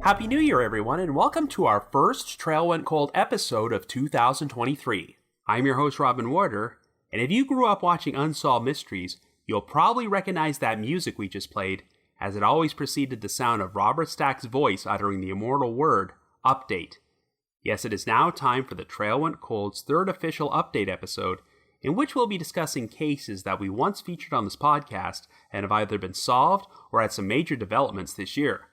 Happy New Year, everyone, and welcome to our first Trail Went Cold episode of 2023. I'm your host, Robin Warder, and if you grew up watching Unsolved Mysteries, you'll probably recognize that music we just played, as it always preceded the sound of Robert Stack's voice uttering the immortal word, update. Yes, it is now time for the Trail Went Cold's third official update episode, in which we'll be discussing cases that we once featured on this podcast and have either been solved or had some major developments this year.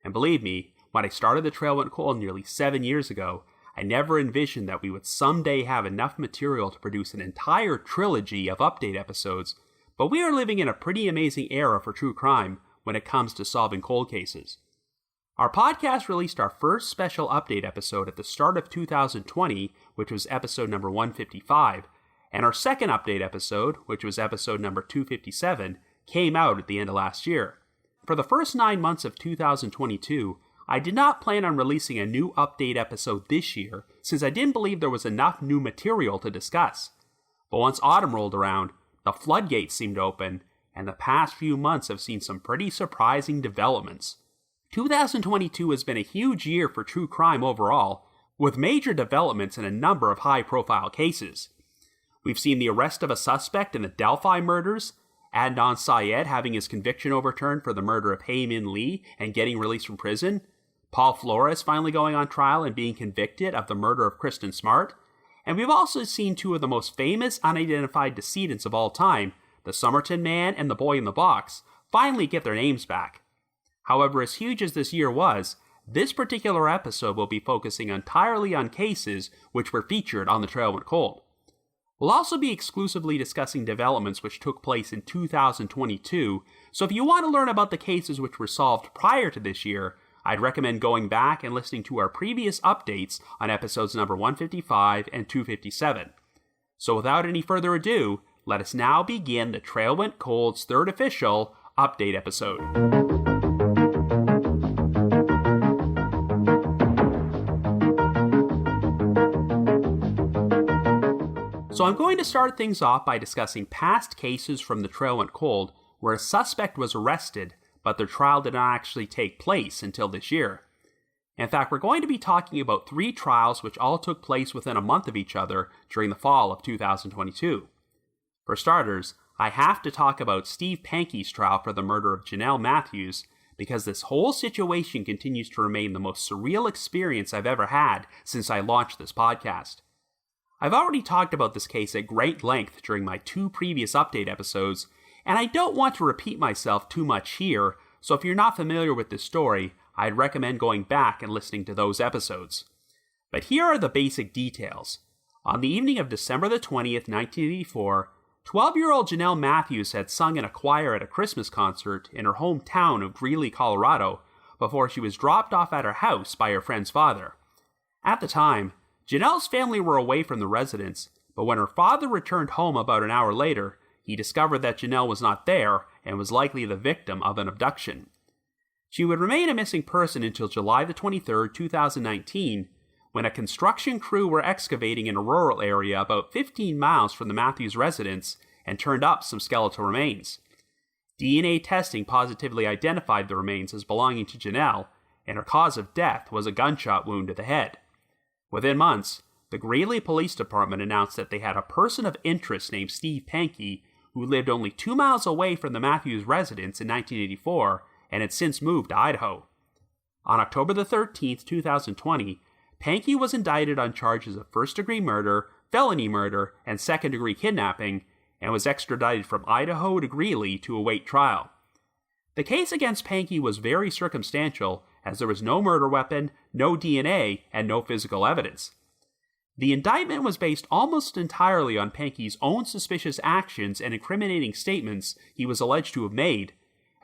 And believe me, when I started the Trail Went Cold nearly 7 years ago, I never envisioned that we would someday have enough material to produce an entire trilogy of update episodes, but we are living in a pretty amazing era for true crime when it comes to solving cold cases. Our podcast released our first special update episode at the start of 2020, which was episode number 155, and our second update episode, which was episode number 257, came out at the end of last year. For the first 9 months of 2022, I did not plan on releasing a new update episode this year, since I didn't believe there was enough new material to discuss. But once autumn rolled around, the floodgates seemed open, and the past few months have seen some pretty surprising developments. 2022 has been a huge year for true crime overall, with major developments in a number of high-profile cases. We've seen the arrest of a suspect in the Delphi murders, Adnan Syed having his conviction overturned for the murder of Hae Min Lee and getting released from prison, Paul Flores finally going on trial and being convicted of the murder of Kristen Smart, and we've also seen two of the most famous unidentified decedents of all time, the Somerton Man and the Boy in the Box, finally get their names back. However, as huge as this year was, this particular episode will be focusing entirely on cases which were featured on the Trail Went Cold. We'll also be exclusively discussing developments which took place in 2022, so if you want to learn about the cases which were solved prior to this year, I'd recommend going back and listening to our previous updates on episodes number 155 and 257. So without any further ado, let us now begin the Trail Went Cold's third official update episode. So I'm going to start things off by discussing past cases from the Trail Went Cold where a suspect was arrested, but their trial did not actually take place until this year. In fact, we're going to be talking about 3 trials which all took place within a month of each other during the fall of 2022. For starters, I have to talk about Steve Pankey's trial for the murder of Jonelle Matthews, because this whole situation continues to remain the most surreal experience I've ever had since I launched this podcast. I've already talked about this case at great length during my 2 previous update episodes, and I don't want to repeat myself too much here, so if you're not familiar with this story, I'd recommend going back and listening to those episodes. But here are the basic details. On the evening of December the 20th, 1984, 12-year-old Jonelle Matthews had sung in a choir at a Christmas concert in her hometown of Greeley, Colorado, before she was dropped off at her house by her friend's father. At the time, Jonelle's family were away from the residence, but when her father returned home about an hour later, he discovered that Jonelle was not there and was likely the victim of an abduction. She would remain a missing person until July the 23rd, 2019, when a construction crew were excavating in a rural area about 15 miles from the Matthews residence and turned up some skeletal remains. DNA testing positively identified the remains as belonging to Jonelle, and her cause of death was a gunshot wound to the head. Within months, the Greeley Police Department announced that they had a person of interest named Steve Pankey, who lived only 2 miles away from the Matthews residence in 1984 and had since moved to Idaho. On October the 13th, 2020, Pankey was indicted on charges of first-degree murder, felony murder, and second-degree kidnapping, and was extradited from Idaho to Greeley to await trial. The case against Pankey was very circumstantial, as there was no murder weapon, no DNA, and no physical evidence. The indictment was based almost entirely on Pankey's own suspicious actions and incriminating statements he was alleged to have made,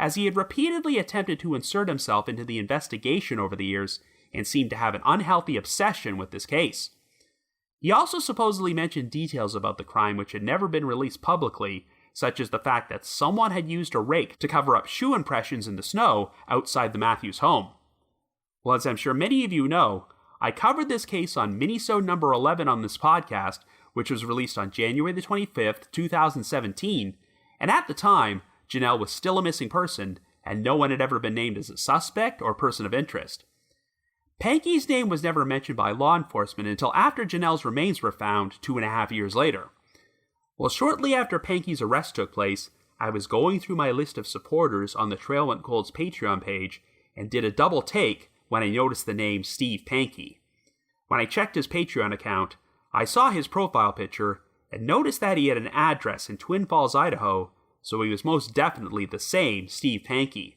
as he had repeatedly attempted to insert himself into the investigation over the years and seemed to have an unhealthy obsession with this case. He also supposedly mentioned details about the crime which had never been released publicly, such as the fact that someone had used a rake to cover up shoe impressions in the snow outside the Matthews home. Well, as I'm sure many of you know, I covered this case on minisode number 11 on this podcast, which was released on January the 25th, 2017, and at the time, Jonelle was still a missing person, and no one had ever been named as a suspect or person of interest. Pankey's name was never mentioned by law enforcement until after Jonelle's remains were found 2.5 years later. Well, shortly after Pankey's arrest took place, I was going through my list of supporters on the Trail Went Cold's Patreon page and did a double take when I noticed the name Steve Pankey. When I checked his Patreon account, I saw his profile picture and noticed that he had an address in Twin Falls, Idaho, so he was most definitely the same Steve Pankey.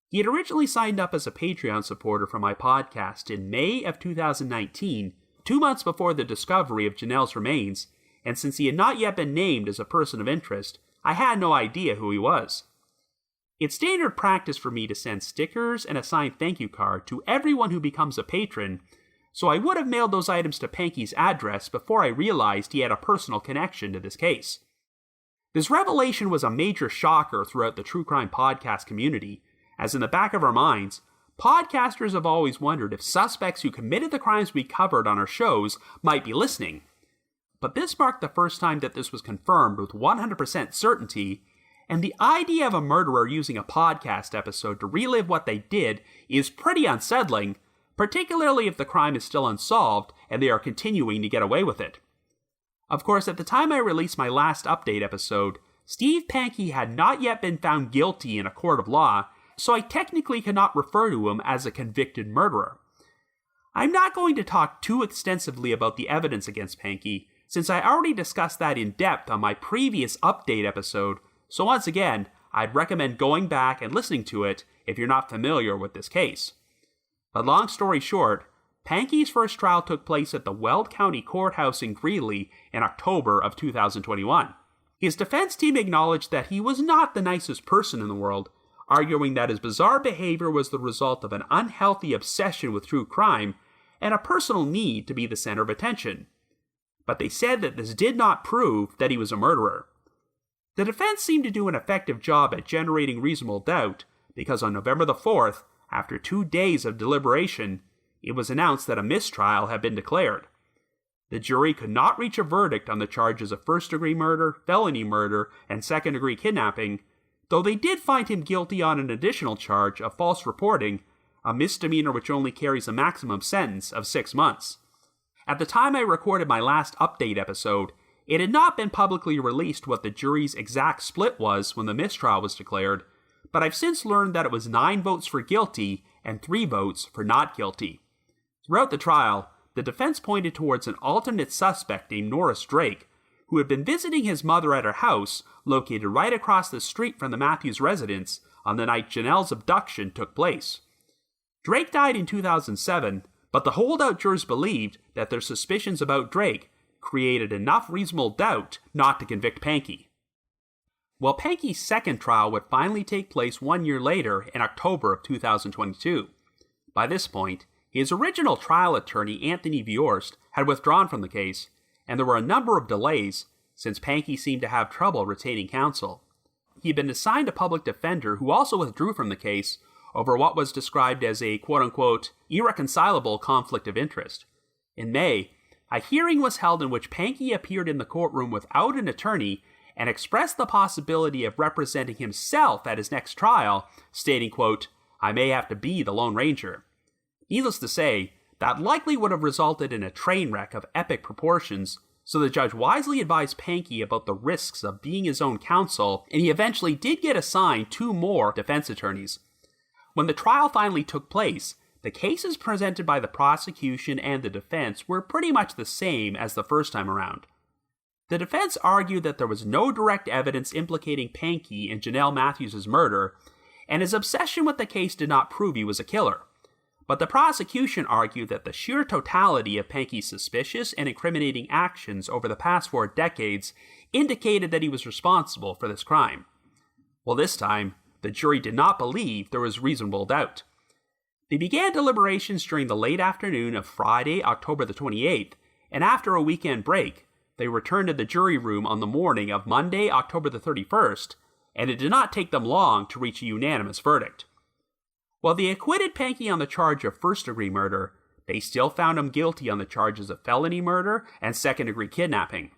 He had originally signed up as a Patreon supporter for my podcast in May of 2019, 2 months before the discovery of Jonelle's remains, and since he had not yet been named as a person of interest, I had no idea who he was. It's standard practice for me to send stickers and a signed thank you card to everyone who becomes a patron, so I would have mailed those items to Pankey's address before I realized he had a personal connection to this case. This revelation was a major shocker throughout the true crime podcast community, as in the back of our minds, podcasters have always wondered if suspects who committed the crimes we covered on our shows might be listening. But this marked the first time that this was confirmed with 100% certainty, and the idea of a murderer using a podcast episode to relive what they did is pretty unsettling, particularly if the crime is still unsolved and they are continuing to get away with it. Of course, at the time I released my last update episode, Steve Pankey had not yet been found guilty in a court of law, so I technically cannot refer to him as a convicted murderer. I'm not going to talk too extensively about the evidence against Pankey, since I already discussed that in depth on my previous update episode, so once again, I'd recommend going back and listening to it if you're not familiar with this case. But long story short, Pankey's first trial took place at the Weld County Courthouse in Greeley in October of 2021. His defense team acknowledged that he was not the nicest person in the world, arguing that his bizarre behavior was the result of an unhealthy obsession with true crime and a personal need to be the center of attention. But they said that this did not prove that he was a murderer. The defense seemed to do an effective job at generating reasonable doubt, because on November the 4th, after 2 days of deliberation, it was announced that a mistrial had been declared. The jury could not reach a verdict on the charges of first-degree murder, felony murder, and second-degree kidnapping, though they did find him guilty on an additional charge of false reporting, a misdemeanor which only carries a maximum sentence of 6 months. At the time I recorded my last update episode, it had not been publicly released what the jury's exact split was when the mistrial was declared, but I've since learned that it was 9 votes for guilty and 3 votes for not guilty. Throughout the trial, the defense pointed towards an alternate suspect named Norris Drake, who had been visiting his mother at her house, located right across the street from the Matthews residence, on the night Jonelle's abduction took place. Drake died in 2007, but the holdout jurors believed that their suspicions about Drake created enough reasonable doubt not to convict Pankey. Well, Pankey's second trial would finally take place 1 year later in October of 2022. By this point, his original trial attorney, Anthony Viorst, had withdrawn from the case, and there were a number of delays since Pankey seemed to have trouble retaining counsel. He had been assigned a public defender who also withdrew from the case over what was described as a quote-unquote irreconcilable conflict of interest. In May, a hearing was held in which Pankey appeared in the courtroom without an attorney and expressed the possibility of representing himself at his next trial, stating, quote, "I may have to be the Lone Ranger." Needless to say, that likely would have resulted in a train wreck of epic proportions, so the judge wisely advised Pankey about the risks of being his own counsel, and he eventually did get assigned 2 more defense attorneys. When the trial finally took place, the cases presented by the prosecution and the defense were pretty much the same as the first time around. The defense argued that there was no direct evidence implicating Pankey in Jonelle Matthews' murder, and his obsession with the case did not prove he was a killer. But the prosecution argued that the sheer totality of Pankey's suspicious and incriminating actions over the past 4 decades indicated that he was responsible for this crime. Well, this time, the jury did not believe there was reasonable doubt. They began deliberations during the late afternoon of Friday, October the 28th, and after a weekend break, they returned to the jury room on the morning of Monday, October the 31st, and it did not take them long to reach a unanimous verdict. While they acquitted Pankey on the charge of first-degree murder, they still found him guilty on the charges of felony murder and second-degree kidnapping.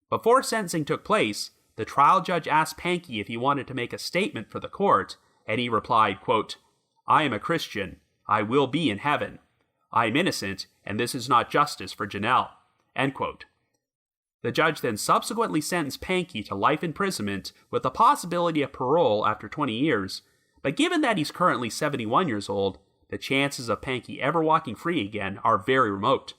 Before sentencing took place, the trial judge asked Pankey if he wanted to make a statement for the court, and he replied, quote, "I am a Christian. I will be in heaven. "I'm innocent, and this is not justice for Jonelle." End quote. The judge then subsequently sentenced Pankey to life imprisonment with the possibility of parole after 20 years, but given that he's currently 71 years old, the chances of Pankey ever walking free again are very remote.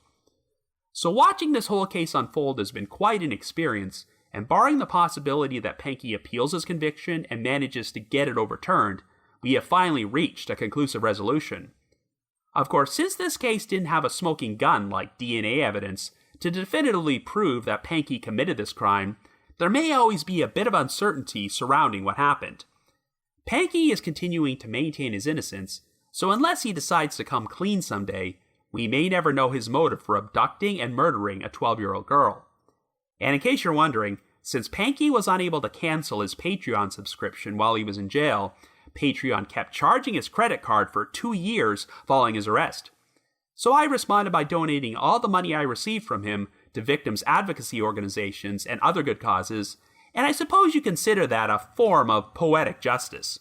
So watching this whole case unfold has been quite an experience, and barring the possibility that Pankey appeals his conviction and manages to get it overturned, we have finally reached a conclusive resolution. Of course, since this case didn't have a smoking gun like DNA evidence to definitively prove that Pankey committed this crime, there may always be a bit of uncertainty surrounding what happened. Pankey is continuing to maintain his innocence, so unless he decides to come clean someday, we may never know his motive for abducting and murdering a 12-year-old girl. And in case you're wondering, since Pankey was unable to cancel his Patreon subscription while he was in jail, Patreon kept charging his credit card for 2 years following his arrest. So I responded by donating all the money I received from him to victims' advocacy organizations and other good causes, and I suppose you consider that a form of poetic justice.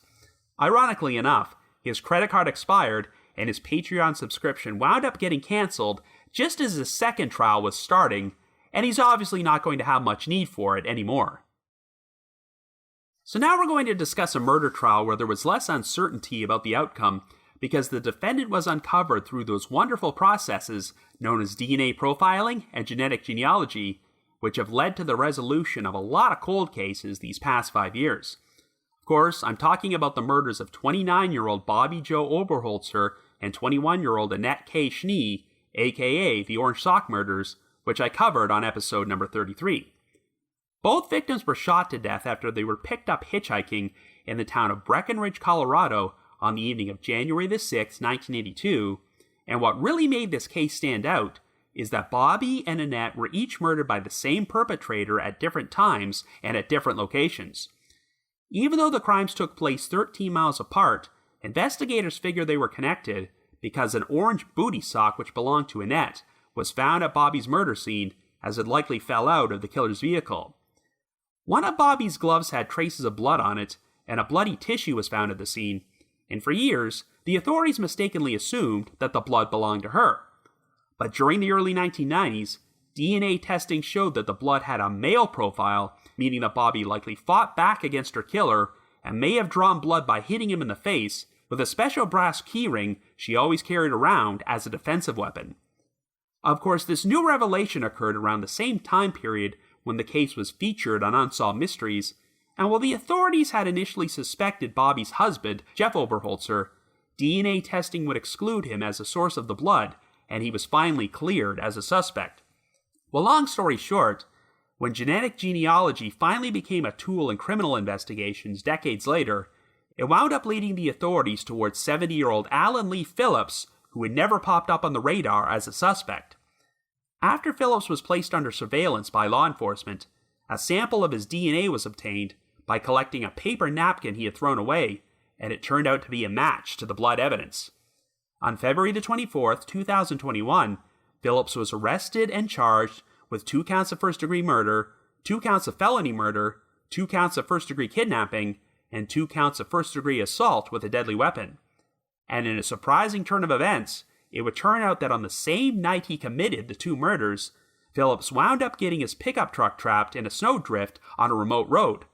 Ironically enough, his credit card expired and his Patreon subscription wound up getting canceled just as his second trial was starting, and he's obviously not going to have much need for it anymore. So now we're going to discuss a murder trial where there was less uncertainty about the outcome because the defendant was uncovered through those wonderful processes known as DNA profiling and genetic genealogy, which have led to the resolution of a lot of cold cases these past 5 years. Of course, I'm talking about the murders of 29-year-old Bobby Joe Oberholzer and 21-year-old Annette K. Schnee, aka the Orange Sock Murders, which I covered on episode number 33. Both victims were shot to death after they were picked up hitchhiking in the town of Breckenridge, Colorado on the evening of January 6, 1982, and what really made this case stand out is that Bobby and Annette were each murdered by the same perpetrator at different times and at different locations. Even though the crimes took place 13 miles apart, investigators figured they were connected because an orange booty sock which belonged to Annette was found at Bobby's murder scene as it likely fell out of the killer's vehicle. One of Bobby's gloves had traces of blood on it, and a bloody tissue was found at the scene, and for years, the authorities mistakenly assumed that the blood belonged to her. But during the early 1990s, DNA testing showed that the blood had a male profile, meaning that Bobby likely fought back against her killer and may have drawn blood by hitting him in the face with a special brass keyring she always carried around as a defensive weapon. Of course, this new revelation occurred around the same time period when the case was featured on Unsolved Mysteries, and while the authorities had initially suspected Bobby's husband, Jeff Oberholzer, DNA testing would exclude him as a source of the blood, and he was finally cleared as a suspect. Well, long story short, when genetic genealogy finally became a tool in criminal investigations decades later, it wound up leading the authorities towards 70-year-old Alan Lee Phillips, who had never popped up on the radar as a suspect. After Phillips was placed under surveillance by law enforcement, a sample of his DNA was obtained by collecting a paper napkin he had thrown away, and it turned out to be a match to the blood evidence. On February 24, 2021, Phillips was arrested and charged with 2 counts of first-degree murder, 2 counts of felony murder, 2 counts of first-degree kidnapping, and 2 counts of first-degree assault with a deadly weapon. And in a surprising turn of events, it would turn out that on the same night he committed the 2 murders, Phillips wound up getting his pickup truck trapped in a snowdrift on a remote road.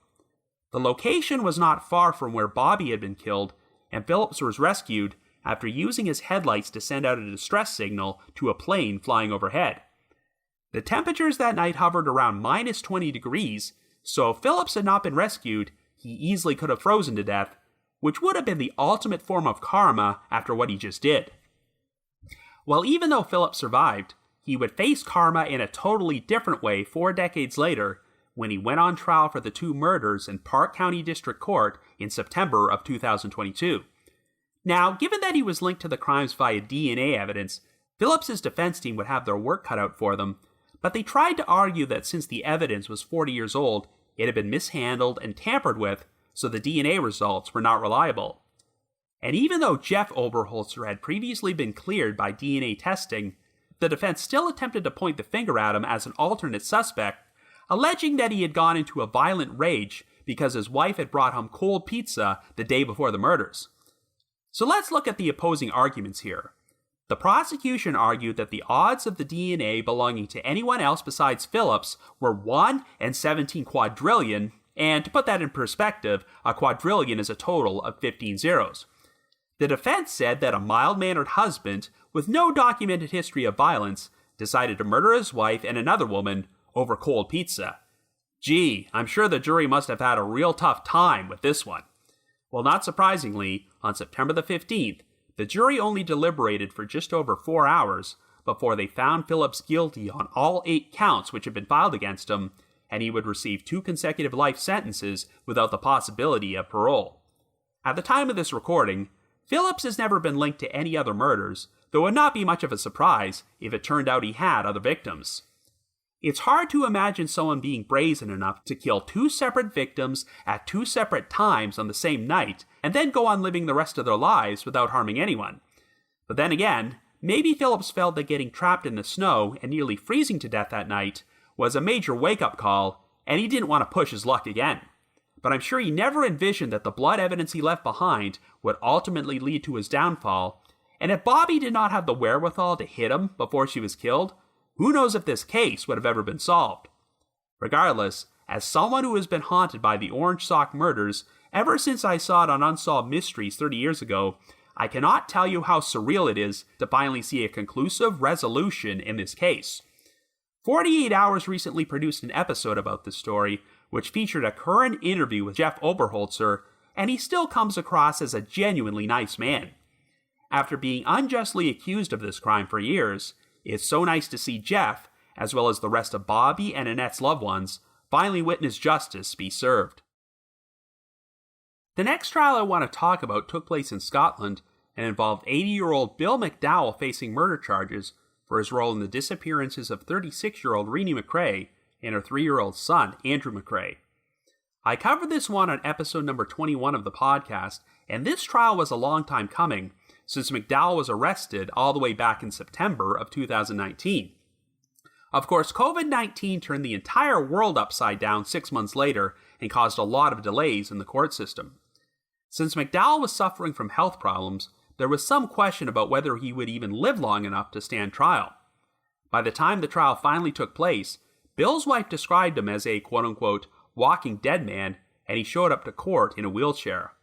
The location was not far from where Bobby had been killed, and Phillips was rescued after using his headlights to send out a distress signal to a plane flying overhead. The temperatures that night hovered around minus 20 degrees, so if Phillips had not been rescued, he easily could have frozen to death, which would have been the ultimate form of karma after what he just did. Well, even though Phillips survived, he would face karma in a totally different way 4 decades later when he went on trial for the 2 murders in Park County District Court in September of 2022. Now, given that he was linked to the crimes via DNA evidence, Phillips's defense team would have their work cut out for them, but they tried to argue that since the evidence was 40 years old, it had been mishandled and tampered with, so the DNA results were not reliable. And even though Jeff Oberholzer had previously been cleared by DNA testing, the defense still attempted to point the finger at him as an alternate suspect, alleging that he had gone into a violent rage because his wife had brought home cold pizza the day before the murders. So let's look at the opposing arguments here. The prosecution argued that the odds of the DNA belonging to anyone else besides Phillips were 1 in 17 quadrillion, and to put that in perspective, a quadrillion is a total of 15 zeros. The defense said that a mild-mannered husband with no documented history of violence decided to murder his wife and another woman over cold pizza. Gee, I'm sure the jury must have had a real tough time with this one. Well, not surprisingly, on September the 15th, the jury only deliberated for just over 4 hours before they found Phillips guilty on all 8 counts which had been filed against him, and he would receive 2 consecutive life sentences without the possibility of parole. At the time of this recording, Phillips has never been linked to any other murders, though it would not be much of a surprise if it turned out he had other victims. It's hard to imagine someone being brazen enough to kill 2 separate victims at 2 separate times on the same night, and then go on living the rest of their lives without harming anyone. But then again, maybe Phillips felt that getting trapped in the snow and nearly freezing to death that night was a major wake-up call, and he didn't want to push his luck again. But I'm sure he never envisioned that the blood evidence he left behind would ultimately lead to his downfall, and if Bobby did not have the wherewithal to hit him before she was killed, who knows if this case would have ever been solved. Regardless, as someone who has been haunted by the Orange Sock murders ever since I saw it on Unsolved Mysteries 30 years ago, I cannot tell you how surreal it is to finally see a conclusive resolution in this case. 48 Hours recently produced an episode about this story, which featured a current interview with Jeff Oberholzer, and he still comes across as a genuinely nice man. After being unjustly accused of this crime for years, it's so nice to see Jeff, as well as the rest of Bobby and Annette's loved ones, finally witness justice be served. The next trial I want to talk about took place in Scotland and involved 80-year-old Bill MacDowell facing murder charges for his role in the disappearances of 36-year-old Renee MacRae and her 3-year-old son, Andrew MacRae. I covered this one on episode number 21 of the podcast, and this trial was a long time coming, since MacDowell was arrested all the way back in September of 2019. Of course, COVID-19 turned the entire world upside down 6 months later and caused a lot of delays in the court system. Since MacDowell was suffering from health problems, there was some question about whether he would even live long enough to stand trial. By the time the trial finally took place, Bill's wife described him as a quote-unquote walking dead man, and he showed up to court in a wheelchair.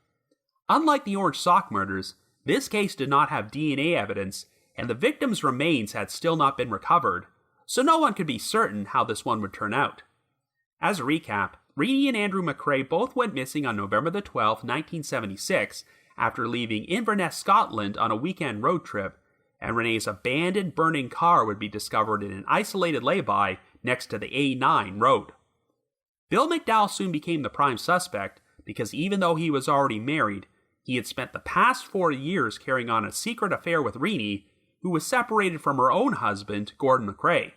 Unlike the Orange Sock murders, this case did not have DNA evidence, and the victim's remains had still not been recovered, so no one could be certain how this one would turn out. As a recap, Renee and Andrew MacRae both went missing on November the 12th, 1976, after leaving Inverness, Scotland on a weekend road trip, and Renee's abandoned burning car would be discovered in an isolated lay-by next to the A9 road. Bill MacDowell soon became the prime suspect because even though he was already married, he had spent the past 4 years carrying on a secret affair with Renee, who was separated from her own husband, Gordon MacRae.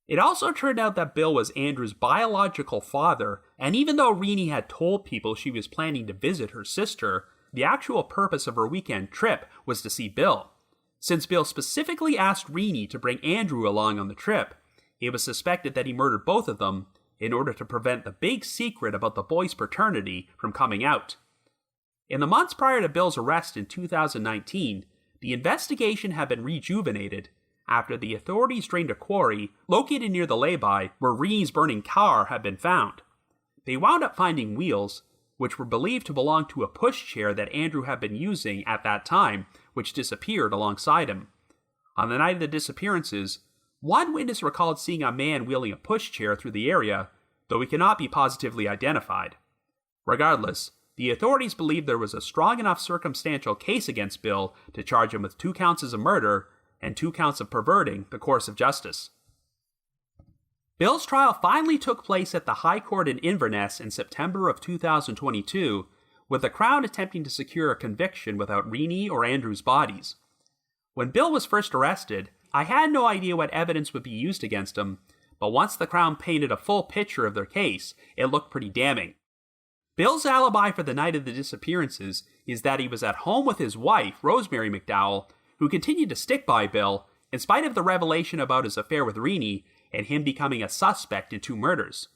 It also turned out that Bill was Andrew's biological father, and even though Renee had told people she was planning to visit her sister, the actual purpose of her weekend trip was to see Bill. Since Bill specifically asked Renee to bring Andrew along on the trip, it was suspected that he murdered both of them in order to prevent the big secret about the boys' paternity from coming out. In the months prior to Bill's arrest in 2019, the investigation had been rejuvenated after the authorities drained a quarry located near the lay-by where Renee's burning car had been found. They wound up finding wheels, which were believed to belong to a pushchair that Andrew had been using at that time, which disappeared alongside him. On the night of the disappearances, one witness recalled seeing a man wheeling a pushchair through the area, though he cannot be positively identified. Regardless, the authorities believed there was a strong enough circumstantial case against Bill to charge him with 2 counts of murder and 2 counts of perverting the course of justice. Bill's trial finally took place at the High Court in Inverness in September of 2022, with the Crown attempting to secure a conviction without Renee or Andrew's bodies. When Bill was first arrested, I had no idea what evidence would be used against him, but once the Crown painted a full picture of their case, it looked pretty damning. Bill's alibi for the night of the disappearances is that he was at home with his wife, Rosemary MacDowell, who continued to stick by Bill in spite of the revelation about his affair with Renee and him becoming a suspect in 2 murders.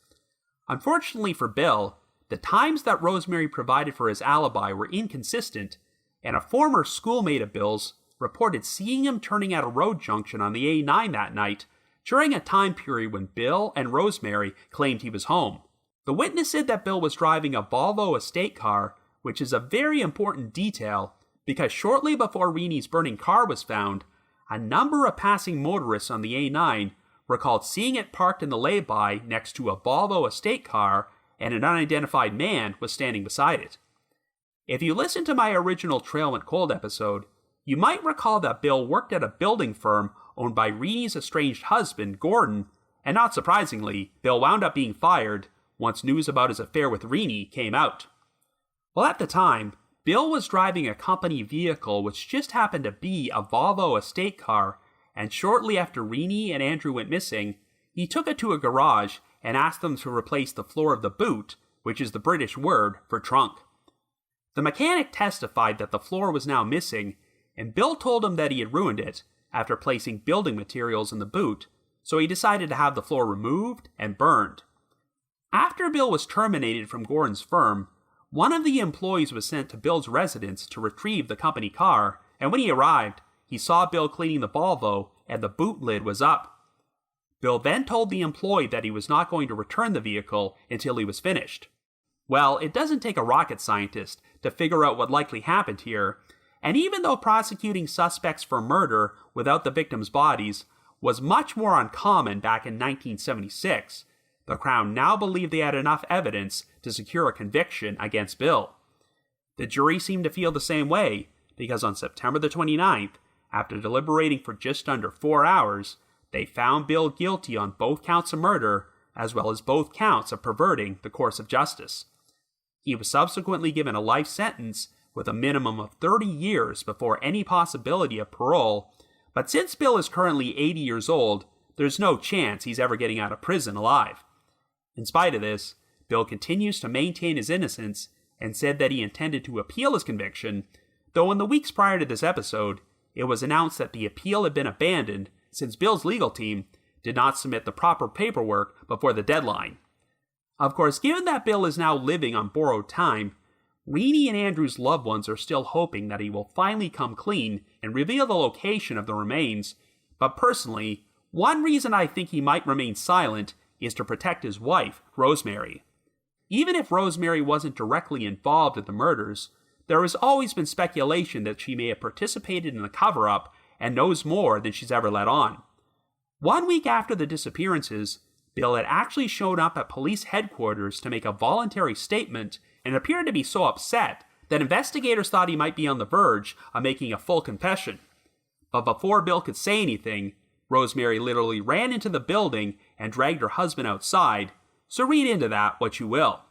Unfortunately for Bill, the times that Rosemary provided for his alibi were inconsistent, and a former schoolmate of Bill's, reported seeing him turning at a road junction on the A9 that night during a time period when Bill and Rosemary claimed he was home. The witness said that Bill was driving a Volvo estate car, which is a very important detail because shortly before Renee's burning car was found, a number of passing motorists on the A9 recalled seeing it parked in the lay-by next to a Volvo estate car, and an unidentified man was standing beside it. If you listen to my original Trail Went Cold episode, you might recall that Bill worked at a building firm owned by Renee's estranged husband, Gordon, and not surprisingly, Bill wound up being fired once news about his affair with Renee came out. Well, at the time, Bill was driving a company vehicle which just happened to be a Volvo estate car, and shortly after Renee and Andrew went missing, he took it to a garage and asked them to replace the floor of the boot, which is the British word for trunk. The mechanic testified that the floor was now missing, and Bill told him that he had ruined it after placing building materials in the boot, so he decided to have the floor removed and burned. After Bill was terminated from Gordon's firm, one of the employees was sent to Bill's residence to retrieve the company car, and when he arrived, he saw Bill cleaning the Volvo and the boot lid was up. Bill then told the employee that he was not going to return the vehicle until he was finished. Well, it doesn't take a rocket scientist to figure out what likely happened here, and even though prosecuting suspects for murder without the victims' bodies was much more uncommon back in 1976, the Crown now believed they had enough evidence to secure a conviction against Bill. The jury seemed to feel the same way, because on September the 29th, after deliberating for just under 4 hours, they found Bill guilty on both counts of murder, as well as both counts of perverting the course of justice. He was subsequently given a life sentence with a minimum of 30 years before any possibility of parole, but since Bill is currently 80 years old, there's no chance he's ever getting out of prison alive. In spite of this, Bill continues to maintain his innocence and said that he intended to appeal his conviction, though in the weeks prior to this episode, it was announced that the appeal had been abandoned since Bill's legal team did not submit the proper paperwork before the deadline. Of course, given that Bill is now living on borrowed time, Renee and Andrew's loved ones are still hoping that he will finally come clean and reveal the location of the remains, but personally, one reason I think he might remain silent is to protect his wife, Rosemary. Even if Rosemary wasn't directly involved in the murders, there has always been speculation that she may have participated in the cover-up and knows more than she's ever let on. 1 week after the disappearances, Bill had actually shown up at police headquarters to make a voluntary statement and appeared to be so upset that investigators thought he might be on the verge of making a full confession. But before Bill could say anything, Rosemary literally ran into the building and dragged her husband outside, so read into that what you will.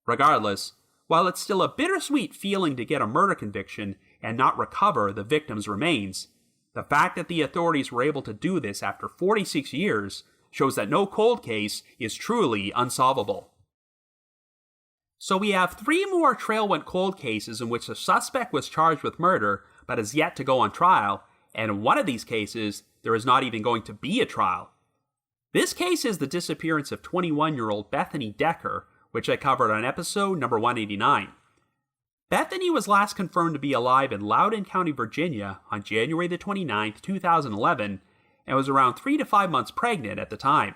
Regardless, while it's still a bittersweet feeling to get a murder conviction and not recover the victim's remains, the fact that the authorities were able to do this after 46 years shows that no cold case is truly unsolvable. So we have 3 more Trail Went Cold cases in which the suspect was charged with murder but has yet to go on trial, and in one of these cases, there is not even going to be a trial. This case is the disappearance of 21-year-old Bethany Decker, which I covered on episode number 189. Bethany was last confirmed to be alive in Loudoun County, Virginia on January the 29th, 2011, and was around 3 to 5 months pregnant at the time.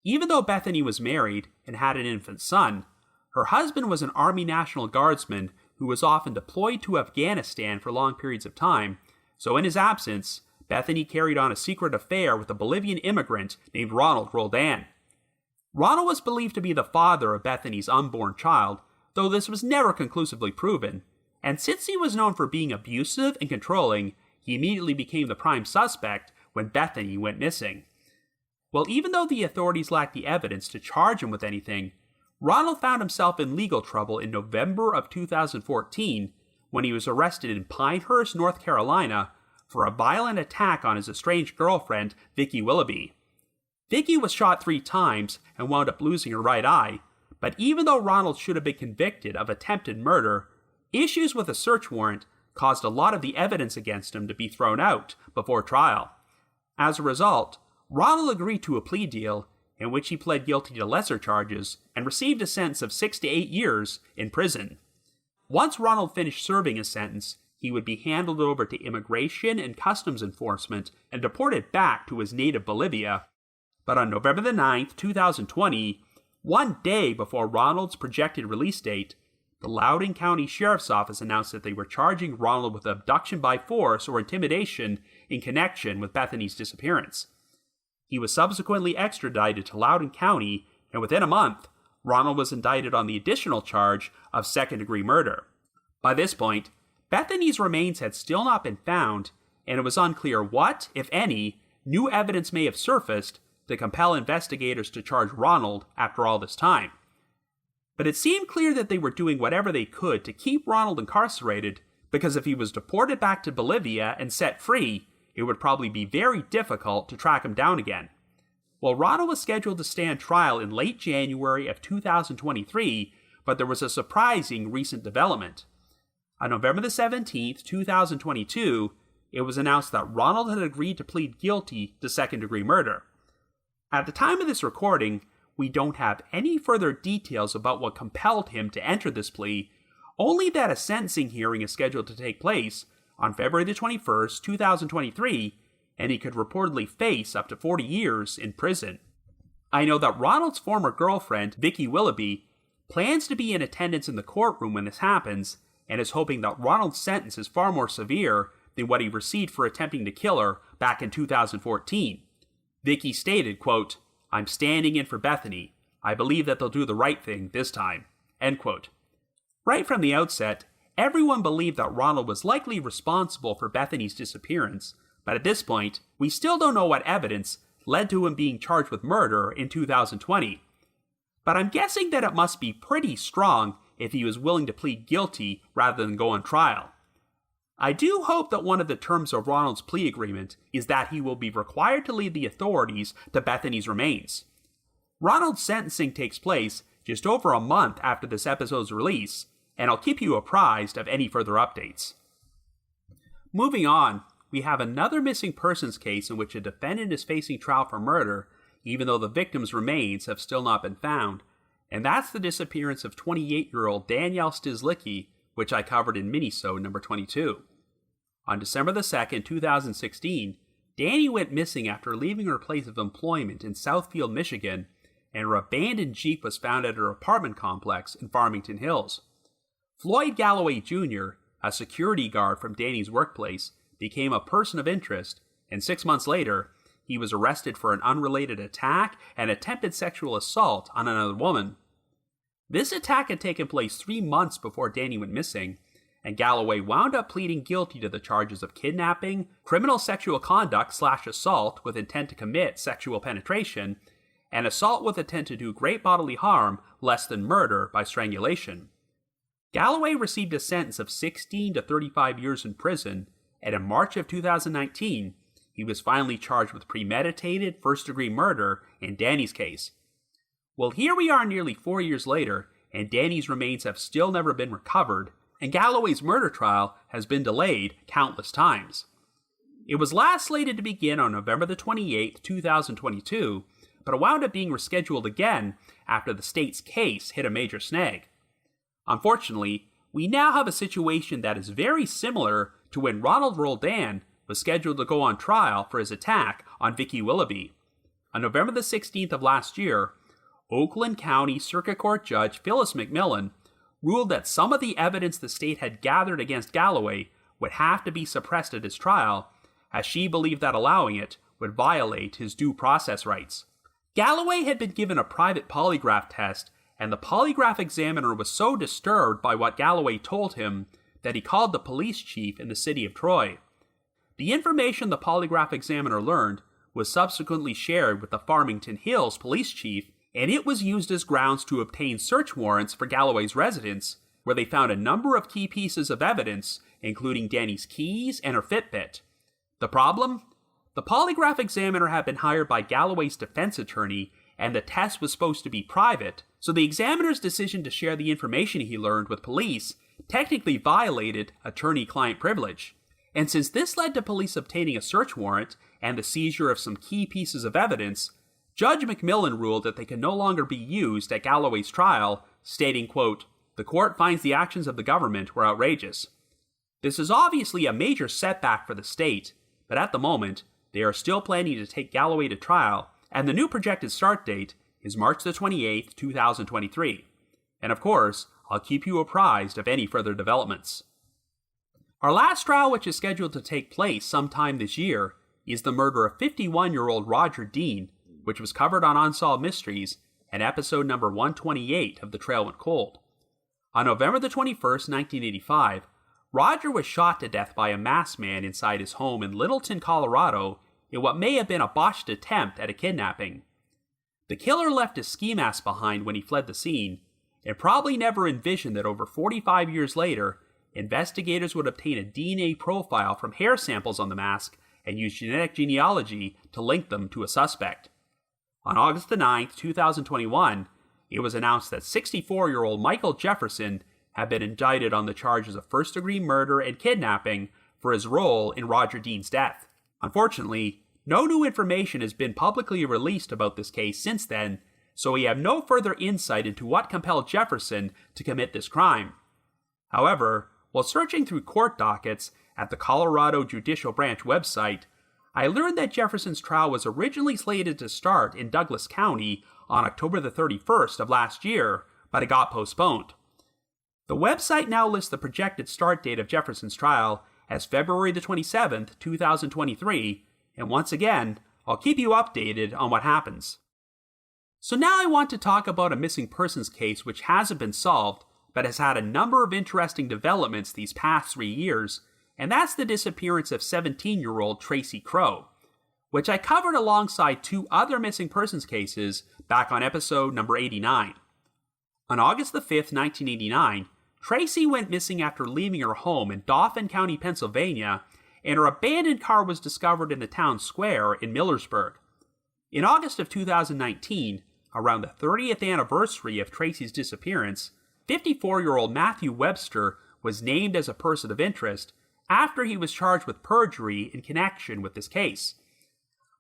Even though Bethany was married and had an infant son, her husband was an Army National Guardsman who was often deployed to Afghanistan for long periods of time, so in his absence, Bethany carried on a secret affair with a Bolivian immigrant named Ronald Roldan. Ronald was believed to be the father of Bethany's unborn child, though this was never conclusively proven, and since he was known for being abusive and controlling, he immediately became the prime suspect when Bethany went missing. Well, even though the authorities lacked the evidence to charge him with anything, Ronald found himself in legal trouble in November of 2014 when he was arrested in Pinehurst, North Carolina, for a violent attack on his estranged girlfriend, Vicki Willoughby. Vicki was shot 3 times and wound up losing her right eye, but even though Ronald should have been convicted of attempted murder, issues with a search warrant caused a lot of the evidence against him to be thrown out before trial. As a result, Ronald agreed to a plea deal in which he pled guilty to lesser charges and received a sentence of 6 to 8 years in prison. Once Ronald finished serving his sentence, he would be handed over to Immigration and Customs Enforcement and deported back to his native Bolivia. But on November the 9th, 2020, one day before Ronald's projected release date, the Loudoun County Sheriff's Office announced that they were charging Ronald with abduction by force or intimidation in connection with Bethany's disappearance. He was subsequently extradited to Loudoun County, and within a month, Ronald was indicted on the additional charge of second-degree murder. By this point, Bethany's remains had still not been found, and it was unclear what, if any, new evidence may have surfaced to compel investigators to charge Ronald after all this time. But it seemed clear that they were doing whatever they could to keep Ronald incarcerated, because if he was deported back to Bolivia and set free, it would probably be very difficult to track him down again. Well, Ronald was scheduled to stand trial in late January of 2023, but there was a surprising recent development. On November the 17th, 2022, it was announced that Ronald had agreed to plead guilty to second-degree murder. At the time of this recording, we don't have any further details about what compelled him to enter this plea, only that a sentencing hearing is scheduled to take place on February the 21st, 2023, and he could reportedly face up to 40 years in prison. I know that Ronald's former girlfriend, Vicki Willoughby, plans to be in attendance in the courtroom when this happens, and is hoping that Ronald's sentence is far more severe than what he received for attempting to kill her back in 2014. Vicki stated, quote, "I'm standing in for Bethany. I believe that they'll do the right thing this time." End quote. Right from the outset, everyone believed that Ronald was likely responsible for Bethany's disappearance, but at this point, we still don't know what evidence led to him being charged with murder in 2020. But I'm guessing that it must be pretty strong if he was willing to plead guilty rather than go on trial. I do hope that one of the terms of Ronald's plea agreement is that he will be required to lead the authorities to Bethany's remains. Ronald's sentencing takes place just over a month after this episode's release, and I'll keep you apprised of any further updates. Moving on, we have another missing persons case in which a defendant is facing trial for murder, even though the victim's remains have still not been found, and that's the disappearance of 28-year-old Danielle Stizlicki, which I covered in minisode number 22. On December the 2nd, 2016, Danny went missing after leaving her place of employment in Southfield, Michigan, and her abandoned Jeep was found at her apartment complex in Farmington Hills. Floyd Galloway Jr., a security guard from Danny's workplace, became a person of interest, and 6 months later, he was arrested for an unrelated attack and attempted sexual assault on another woman. This attack had taken place 3 months before Danny went missing, and Galloway wound up pleading guilty to the charges of kidnapping, criminal sexual conduct/assault with intent to commit sexual penetration, and assault with intent to do great bodily harm less than murder by strangulation. Galloway received a sentence of 16 to 35 years in prison, and in March of 2019, he was finally charged with premeditated first-degree murder in Danny's case. Well, here we are nearly 4 years later, and Danny's remains have still never been recovered, and Galloway's murder trial has been delayed countless times. It was last slated to begin on November the 28th, 2022, but it wound up being rescheduled again after the state's case hit a major snag. Unfortunately, we now have a situation that is very similar to when Ronald Roldan was scheduled to go on trial for his attack on Vicki Willoughby. On November the 16th of last year, Oakland County Circuit Court Judge Phyllis McMillan ruled that some of the evidence the state had gathered against Galloway would have to be suppressed at his trial, as she believed that allowing it would violate his due process rights. Galloway had been given a private polygraph test, and the polygraph examiner was so disturbed by what Galloway told him that he called the police chief in the city of Troy. The information the polygraph examiner learned was subsequently shared with the Farmington Hills police chief, and it was used as grounds to obtain search warrants for Galloway's residence, where they found a number of key pieces of evidence, including Danny's keys and her Fitbit. The problem? The polygraph examiner had been hired by Galloway's defense attorney, and the test was supposed to be private, so the examiner's decision to share the information he learned with police technically violated attorney-client privilege. And since this led to police obtaining a search warrant and the seizure of some key pieces of evidence, Judge McMillan ruled that they could no longer be used at Galloway's trial, stating, quote, "The court finds the actions of the government were outrageous." This is obviously a major setback for the state, but at the moment, they are still planning to take Galloway to trial, and the new projected start date is March the 28th, 2023. And of course, I'll keep you apprised of any further developments. Our last trial, which is scheduled to take place sometime this year, is the murder of 51-year-old Roger Dean, which was covered on Unsolved Mysteries and episode number 128 of The Trail Went Cold. On November the 21st, 1985, Roger was shot to death by a masked man inside his home in Littleton, Colorado, in what may have been a botched attempt at a kidnapping. The killer left his ski mask behind when he fled the scene, and probably never envisioned that over 45 years later, investigators would obtain a DNA profile from hair samples on the mask and use genetic genealogy to link them to a suspect. On August the 9th, 2021, it was announced that 64-year-old Michael Jefferson had been indicted on the charges of first-degree murder and kidnapping for his role in Roger Dean's death. Unfortunately, no new information has been publicly released about this case since then, so we have no further insight into what compelled Jefferson to commit this crime. However, while searching through court dockets at the Colorado Judicial Branch website, I learned that Jefferson's trial was originally slated to start in Douglas County on October the 31st of last year, but it got postponed. The website now lists the projected start date of Jefferson's trial as February the 27th, 2023, and once again, I'll keep you updated on what happens. So now I want to talk about a missing persons case which hasn't been solved, but has had a number of interesting developments these past 3 years, and that's the disappearance of 17-year-old Tracy Crowe, which I covered alongside 2 other missing persons cases back on episode number 89. On August the 5th, 1989, Tracy went missing after leaving her home in Dauphin County, Pennsylvania, and her abandoned car was discovered in the town square in Millersburg. In August of 2019, around the 30th anniversary of Tracy's disappearance, 54-year-old Matthew Webster was named as a person of interest after he was charged with perjury in connection with this case.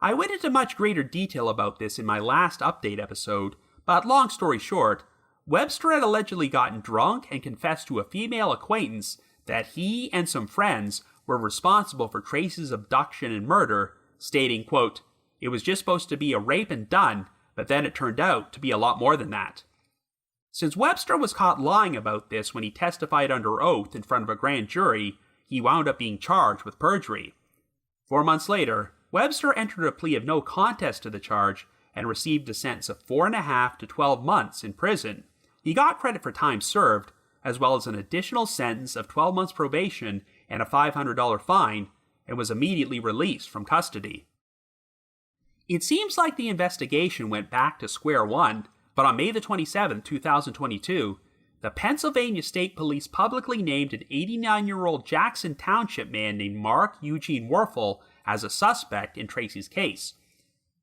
I went into much greater detail about this in my last update episode, but long story short, Webster had allegedly gotten drunk and confessed to a female acquaintance that he and some friends were responsible for Tracy's abduction and murder, stating, quote, "It was just supposed to be a rape and done, but then it turned out to be a lot more than that." Since Webster was caught lying about this when he testified under oath in front of a grand jury, he wound up being charged with perjury. 4 months later, Webster entered a plea of no contest to the charge and received a sentence of 4.5 to 12 months in prison. He got credit for time served, as well as an additional sentence of 12 months probation and a $500 fine, and was immediately released from custody. It seems like the investigation went back to square one, but on May the 27th, 2022, the Pennsylvania State Police publicly named an 89-year-old Jackson Township man named Mark Eugene Werfel as a suspect in Tracy's case.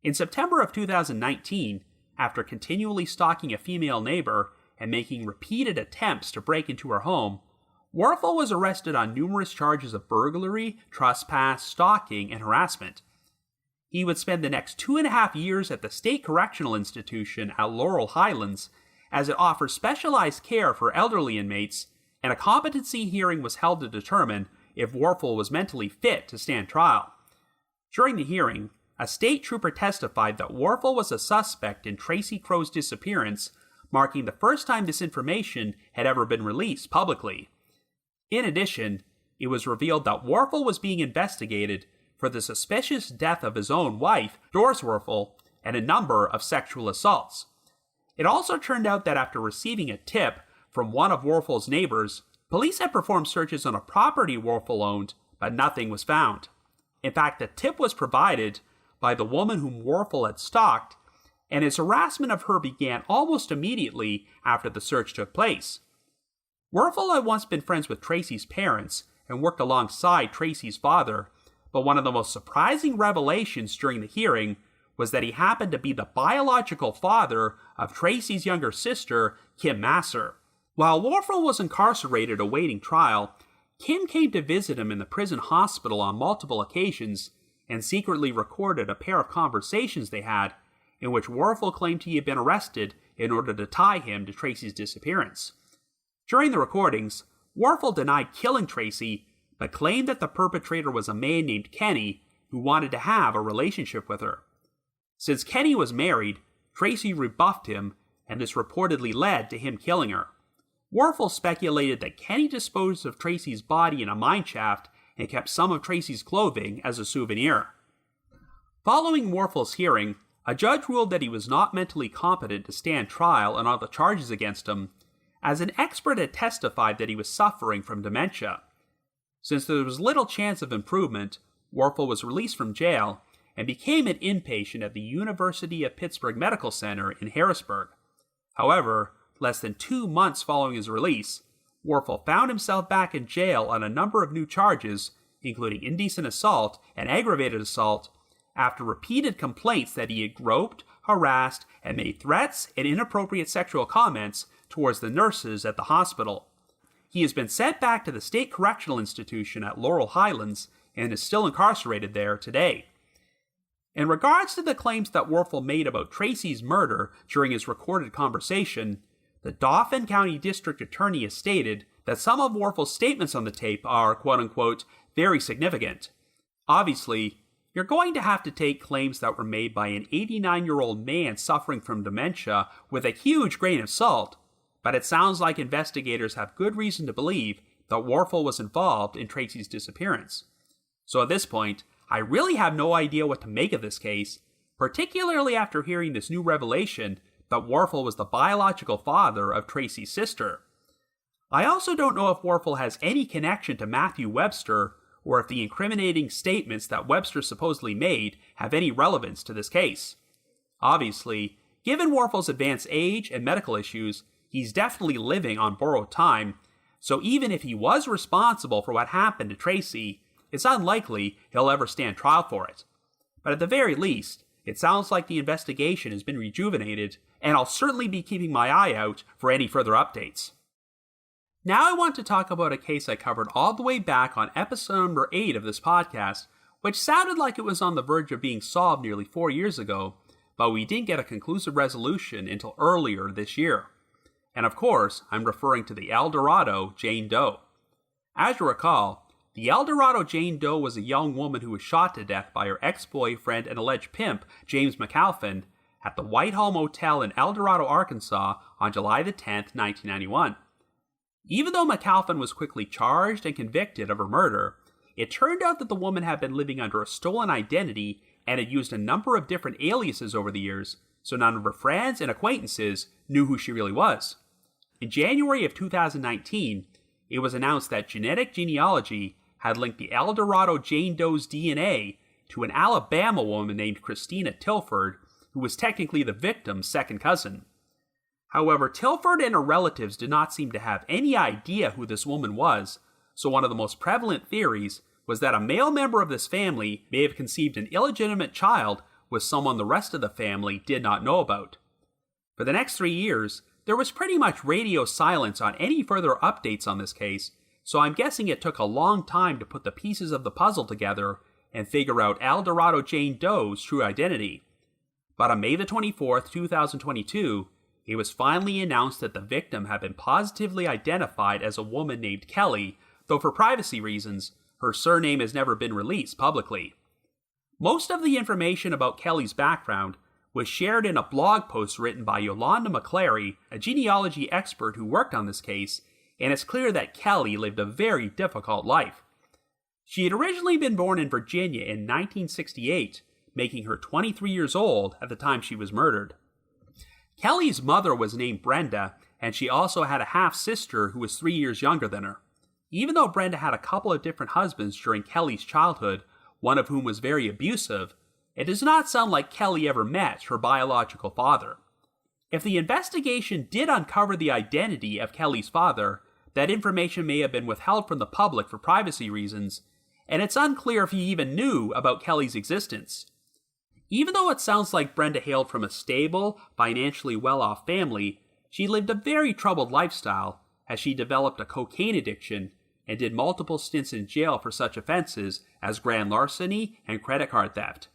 In September of 2019, after continually stalking a female neighbor and making repeated attempts to break into her home, Werfel was arrested on numerous charges of burglary, trespass, stalking, and harassment. He would spend the next 2.5 years at the State Correctional Institution at Laurel Highlands, as it offers specialized care for elderly inmates, and a competency hearing was held to determine if Werfel was mentally fit to stand trial. During the hearing, a state trooper testified that Werfel was a suspect in Tracy Crowe's disappearance, marking the first time this information had ever been released publicly. In addition, it was revealed that Werfel was being investigated for the suspicious death of his own wife, Doris Werfel, and a number of sexual assaults. It also turned out that after receiving a tip from one of Werfel's neighbors, police had performed searches on a property Werfel owned, but nothing was found. In fact, the tip was provided by the woman whom Werfel had stalked, and his harassment of her began almost immediately after the search took place. Werfel had once been friends with Tracy's parents and worked alongside Tracy's father, but one of the most surprising revelations during the hearing was that he happened to be the biological father of Tracy's younger sister, Kim Masser. While Werfel was incarcerated awaiting trial, Kim came to visit him in the prison hospital on multiple occasions and secretly recorded a pair of conversations they had in which Werfel claimed he had been arrested in order to tie him to Tracy's disappearance. During the recordings, Werfel denied killing Tracy, but claimed that the perpetrator was a man named Kenny who wanted to have a relationship with her. Since Kenny was married, Tracy rebuffed him, and this reportedly led to him killing her. Warfel speculated that Kenny disposed of Tracy's body in a mine shaft and kept some of Tracy's clothing as a souvenir. Following Warfel's hearing, a judge ruled that he was not mentally competent to stand trial on all the charges against him, as an expert had testified that he was suffering from dementia. Since there was little chance of improvement, Warfel was released from jail and became an inpatient at the University of Pittsburgh Medical Center in Harrisburg. However, less than 2 months following his release, Warfel found himself back in jail on a number of new charges, including indecent assault and aggravated assault, after repeated complaints that he had groped, harassed, and made threats and inappropriate sexual comments towards the nurses at the hospital. He has been sent back to the State Correctional Institution at Laurel Highlands and is still incarcerated there today. In regards to the claims that Warfel made about Tracy's murder during his recorded conversation, the Dauphin County District Attorney has stated that some of Warfel's statements on the tape are, quote-unquote, very significant. Obviously, you're going to have to take claims that were made by an 89-year-old man suffering from dementia with a huge grain of salt, but it sounds like investigators have good reason to believe that Warfel was involved in Tracy's disappearance. So at this point, I really have no idea what to make of this case, particularly after hearing this new revelation that Warfel was the biological father of Tracy's sister. I also don't know if Warfel has any connection to Matthew Webster, or if the incriminating statements that Webster supposedly made have any relevance to this case. Obviously, given Warfel's advanced age and medical issues, he's definitely living on borrowed time, so even if he was responsible for what happened to Tracy, it's unlikely he'll ever stand trial for it. But at the very least, it sounds like the investigation has been rejuvenated, and I'll certainly be keeping my eye out for any further updates. Now I want to talk about a case I covered all the way back on episode number 8 of this podcast, which sounded like it was on the verge of being solved nearly 4 years ago, but we didn't get a conclusive resolution until earlier this year. And of course, I'm referring to the El Dorado Jane Doe. As you recall, the El Dorado Jane Doe was a young woman who was shot to death by her ex-boyfriend and alleged pimp, James McAlphin, at the Whitehall Motel in El Dorado, Arkansas on July the 10th, 1991. Even though McAlphin was quickly charged and convicted of her murder, it turned out that the woman had been living under a stolen identity and had used a number of different aliases over the years, so none of her friends and acquaintances knew who she really was. In January of 2019, it was announced that genetic genealogy had linked the El Dorado Jane Doe's DNA to an Alabama woman named Christina Tilford, who was technically the victim's second cousin. However, Tilford and her relatives did not seem to have any idea who this woman was, so one of the most prevalent theories was that a male member of this family may have conceived an illegitimate child with someone the rest of the family did not know about. For the next 3 years, there was pretty much radio silence on any further updates on this case, so I'm guessing it took a long time to put the pieces of the puzzle together and figure out El Dorado Jane Doe's true identity. But on May the 24th, 2022, it was finally announced that the victim had been positively identified as a woman named Kelly, though for privacy reasons, her surname has never been released publicly. Most of the information about Kelly's background was shared in a blog post written by Yolanda McClary, a genealogy expert who worked on this case, and it's clear that Kelly lived a very difficult life. She had originally been born in Virginia in 1968, making her 23 years old at the time she was murdered. Kelly's mother was named Brenda, and she also had a half-sister who was 3 years younger than her. Even though Brenda had a couple of different husbands during Kelly's childhood, one of whom was very abusive, it does not sound like Kelly ever met her biological father. If the investigation did uncover the identity of Kelly's father, that information may have been withheld from the public for privacy reasons, and it's unclear if he even knew about Kelly's existence. Even though it sounds like Brenda hailed from a stable, financially well-off family, she lived a very troubled lifestyle as she developed a cocaine addiction and did multiple stints in jail for such offenses as grand larceny and credit card theft.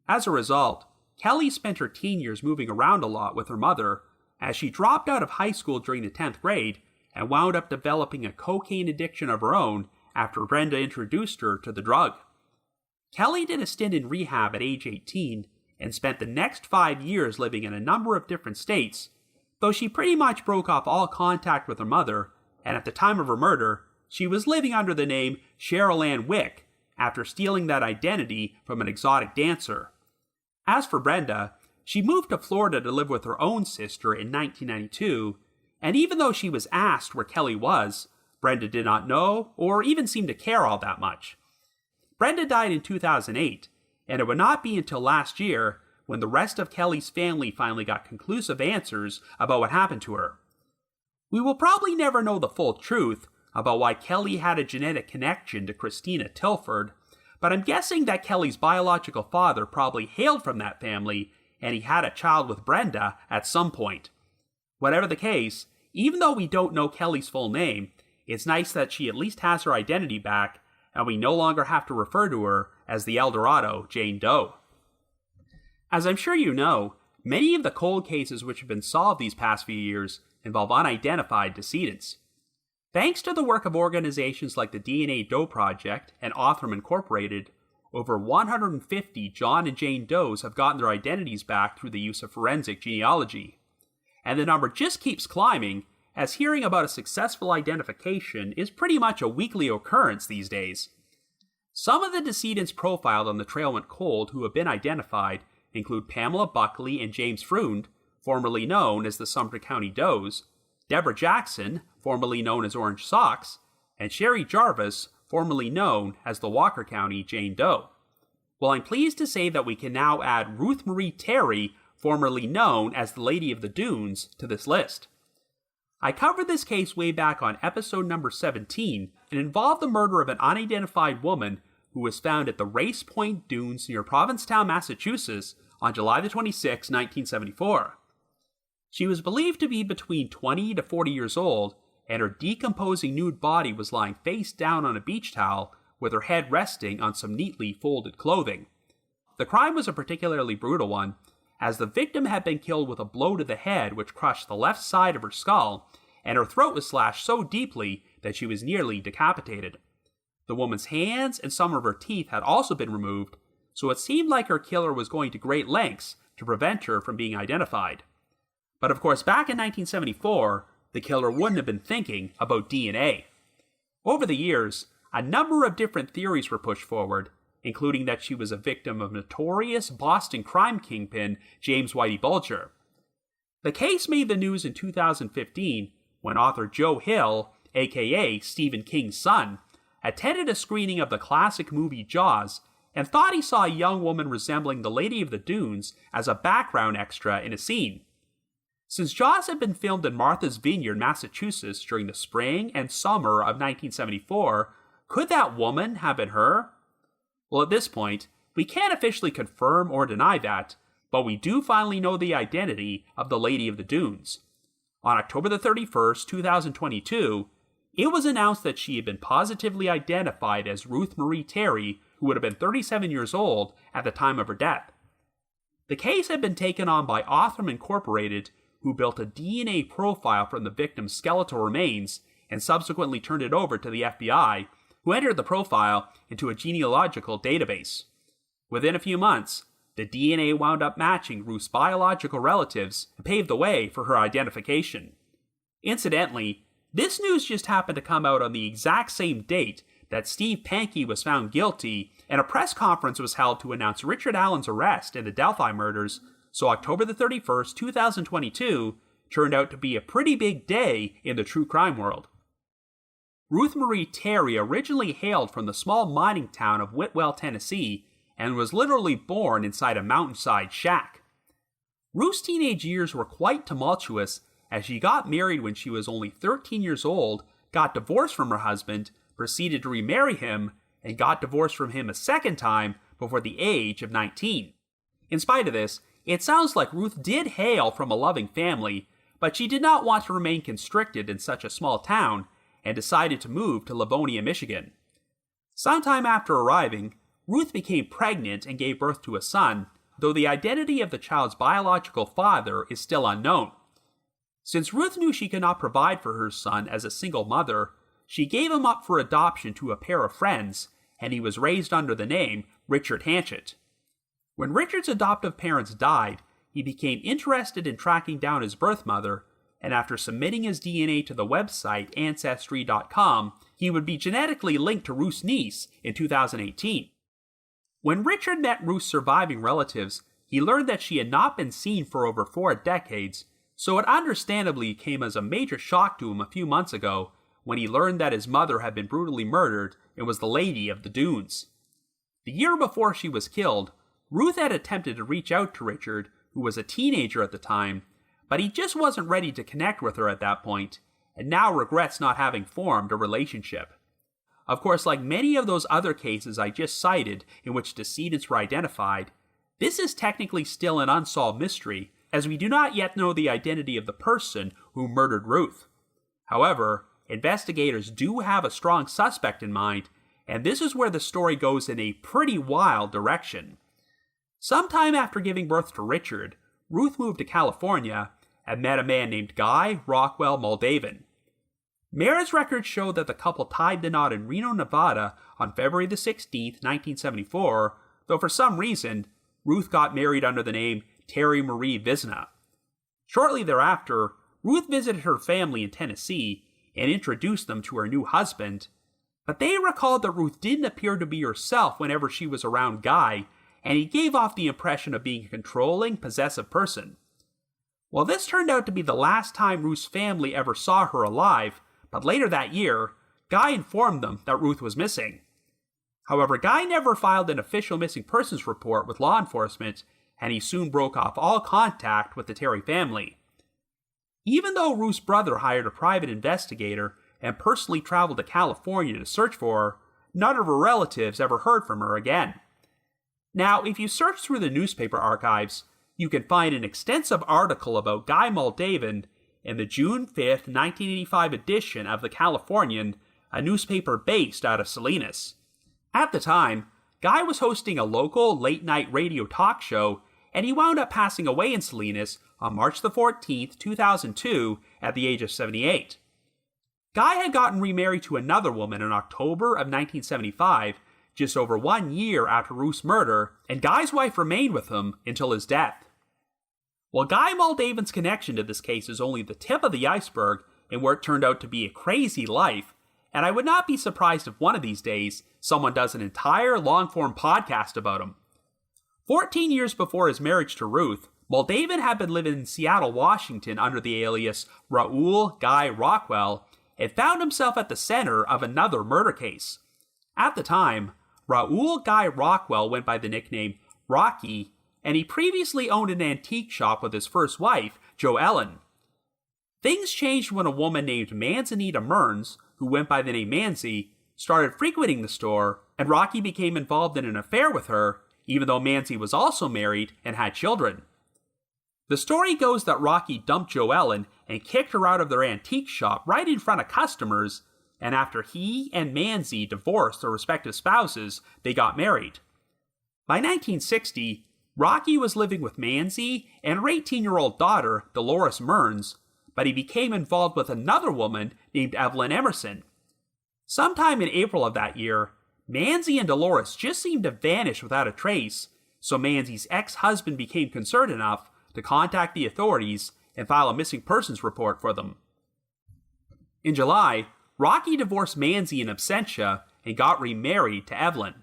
As a result, Kelly spent her teen years moving around a lot with her mother as she dropped out of high school during the 10th grade and wound up developing a cocaine addiction of her own after Brenda introduced her to the drug. Kelly did a stint in rehab at age 18 and spent the next 5 years living in a number of different states, though she pretty much broke off all contact with her mother, and at the time of her murder, she was living under the name Cheryl Ann Wick after stealing that identity from an exotic dancer. As for Brenda, she moved to Florida to live with her own sister in 1992, and even though she was asked where Kelly was, Brenda did not know or even seem to care all that much. Brenda died in 2008, and it would not be until last year when the rest of Kelly's family finally got conclusive answers about what happened to her. We will probably never know the full truth about why Kelly had a genetic connection to Christina Tilford, but I'm guessing that Kelly's biological father probably hailed from that family and he had a child with Brenda at some point. Whatever the case, even though we don't know Kelly's full name, it's nice that she at least has her identity back and we no longer have to refer to her as the Eldorado Jane Doe. As I'm sure you know, many of the cold cases which have been solved these past few years involve unidentified decedents. Thanks to the work of organizations like the DNA Doe Project and Othram Incorporated, over 150 John and Jane Does have gotten their identities back through the use of forensic genealogy. And the number just keeps climbing, as hearing about a successful identification is pretty much a weekly occurrence these days. Some of the decedents profiled on the trail went cold who have been identified include Pamela Buckley and James Freund, formerly known as the Sumter County Does, Deborah Jackson, formerly known as Orange Socks, and Sherry Jarvis, formerly known as the Walker County Jane Doe. Well, I'm pleased to say that we can now add Ruth Marie Terry, formerly known as the Lady of the Dunes, to this list. I covered this case way back on episode number 17 and involved the murder of an unidentified woman who was found at the Race Point Dunes near Provincetown, Massachusetts on July the 26th, 1974. She was believed to be between 20 to 40 years old, and her decomposing nude body was lying face down on a beach towel with her head resting on some neatly folded clothing. The crime was a particularly brutal one, as the victim had been killed with a blow to the head which crushed the left side of her skull, and her throat was slashed so deeply that she was nearly decapitated. The woman's hands and some of her teeth had also been removed, so it seemed like her killer was going to great lengths to prevent her from being identified. But of course, back in 1974, the killer wouldn't have been thinking about DNA. Over the years, a number of different theories were pushed forward, including that she was a victim of notorious Boston crime kingpin James Whitey Bulger. The case made the news in 2015 when author Joe Hill, aka Stephen King's son, attended a screening of the classic movie Jaws and thought he saw a young woman resembling the Lady of the Dunes as a background extra in a scene. Since Jaws had been filmed in Martha's Vineyard, Massachusetts during the spring and summer of 1974, could that woman have been her? Well, at this point, we can't officially confirm or deny that, but we do finally know the identity of the Lady of the Dunes. On October the 31st, 2022, it was announced that she had been positively identified as Ruth Marie Terry, who would have been 37 years old at the time of her death. The case had been taken on by Othram Incorporated, who built a DNA profile from the victim's skeletal remains and subsequently turned it over to the FBI, who entered the profile into a genealogical database. Within a few months, the DNA wound up matching Ruth's biological relatives and paved the way for her identification. Incidentally, this news just happened to come out on the exact same date that Steve Pankey was found guilty, and a press conference was held to announce Richard Allen's arrest in the Delphi murders, so October the 31st, 2022 turned out to be a pretty big day in the true crime world. Ruth Marie Terry originally hailed from the small mining town of Whitwell, Tennessee, and was literally born inside a mountainside shack. Ruth's teenage years were quite tumultuous, as she got married when she was only 13 years old, got divorced from her husband, proceeded to remarry him, and got divorced from him a second time before the age of 19. In spite of this, it sounds like Ruth did hail from a loving family, but she did not want to remain constricted in such a small town and decided to move to Livonia, Michigan. Sometime after arriving, Ruth became pregnant and gave birth to a son, though the identity of the child's biological father is still unknown. Since Ruth knew she could not provide for her son as a single mother, she gave him up for adoption to a pair of friends, and he was raised under the name Richard Hanchett. When Richard's adoptive parents died, he became interested in tracking down his birth mother, and after submitting his DNA to the website Ancestry.com, he would be genetically linked to Ruth's niece in 2018. When Richard met Ruth's surviving relatives, he learned that she had not been seen for over 4 decades, so it understandably came as a major shock to him a few months ago when he learned that his mother had been brutally murdered and was the Lady of the Dunes. The year before she was killed, Ruth had attempted to reach out to Richard, who was a teenager at the time, but he just wasn't ready to connect with her at that point, and now regrets not having formed a relationship. Of course, like many of those other cases I just cited in which decedents were identified, this is technically still an unsolved mystery, as we do not yet know the identity of the person who murdered Ruth. However, investigators do have a strong suspect in mind, and this is where the story goes in a pretty wild direction. Sometime after giving birth to Richard, Ruth moved to California and met a man named Guy Rockwell Moldavan. Marriage records show that the couple tied the knot in Reno, Nevada on February the 16th, 1974, though for some reason, Ruth got married under the name Terry Marie Visna. Shortly thereafter, Ruth visited her family in Tennessee and introduced them to her new husband, but they recalled that Ruth didn't appear to be herself whenever she was around Guy, and he gave off the impression of being a controlling, possessive person. Well, this turned out to be the last time Ruth's family ever saw her alive, but later that year, Guy informed them that Ruth was missing. However, Guy never filed an official missing persons report with law enforcement, and he soon broke off all contact with the Terry family. Even though Ruth's brother hired a private investigator and personally traveled to California to search for her, none of her relatives ever heard from her again. Now, if you search through the newspaper archives, you can find an extensive article about Guy Moldavan in the June 5th, 1985 edition of the Californian, a newspaper based out of Salinas. At the time, Guy was hosting a local late-night radio talk show, and he wound up passing away in Salinas on March the 14th, 2002, at the age of 78. Guy had gotten remarried to another woman in October of 1975, just over 1 year after Ruth's murder, and Guy's wife remained with him until his death. Well, Guy Moldavan's connection to this case is only the tip of the iceberg in where it turned out to be a crazy life, and I would not be surprised if one of these days someone does an entire long-form podcast about him. 14 years before his marriage to Ruth, Moldavan had been living in Seattle, Washington under the alias Raoul Guy Rockwell, and found himself at the center of another murder case. At the time, Raoul Guy Rockwell went by the nickname Rocky, and he previously owned an antique shop with his first wife, Jo Ellen. Things changed when a woman named Manzanita Mearns, who went by the name Manzi, started frequenting the store, and Rocky became involved in an affair with her, even though Manzi was also married and had children. The story goes that Rocky dumped Jo Ellen and kicked her out of their antique shop right in front of customers, and after he and Manzi divorced their respective spouses, they got married. By 1960, Rocky was living with Manzi and her 18-year-old daughter, Dolores Mearns, but he became involved with another woman named Evelyn Emerson. Sometime in April of that year, Manzi and Dolores just seemed to vanish without a trace, so Manzi's ex-husband became concerned enough to contact the authorities and file a missing persons report for them. In July, Rocky divorced Manzi in absentia and got remarried to Evelyn.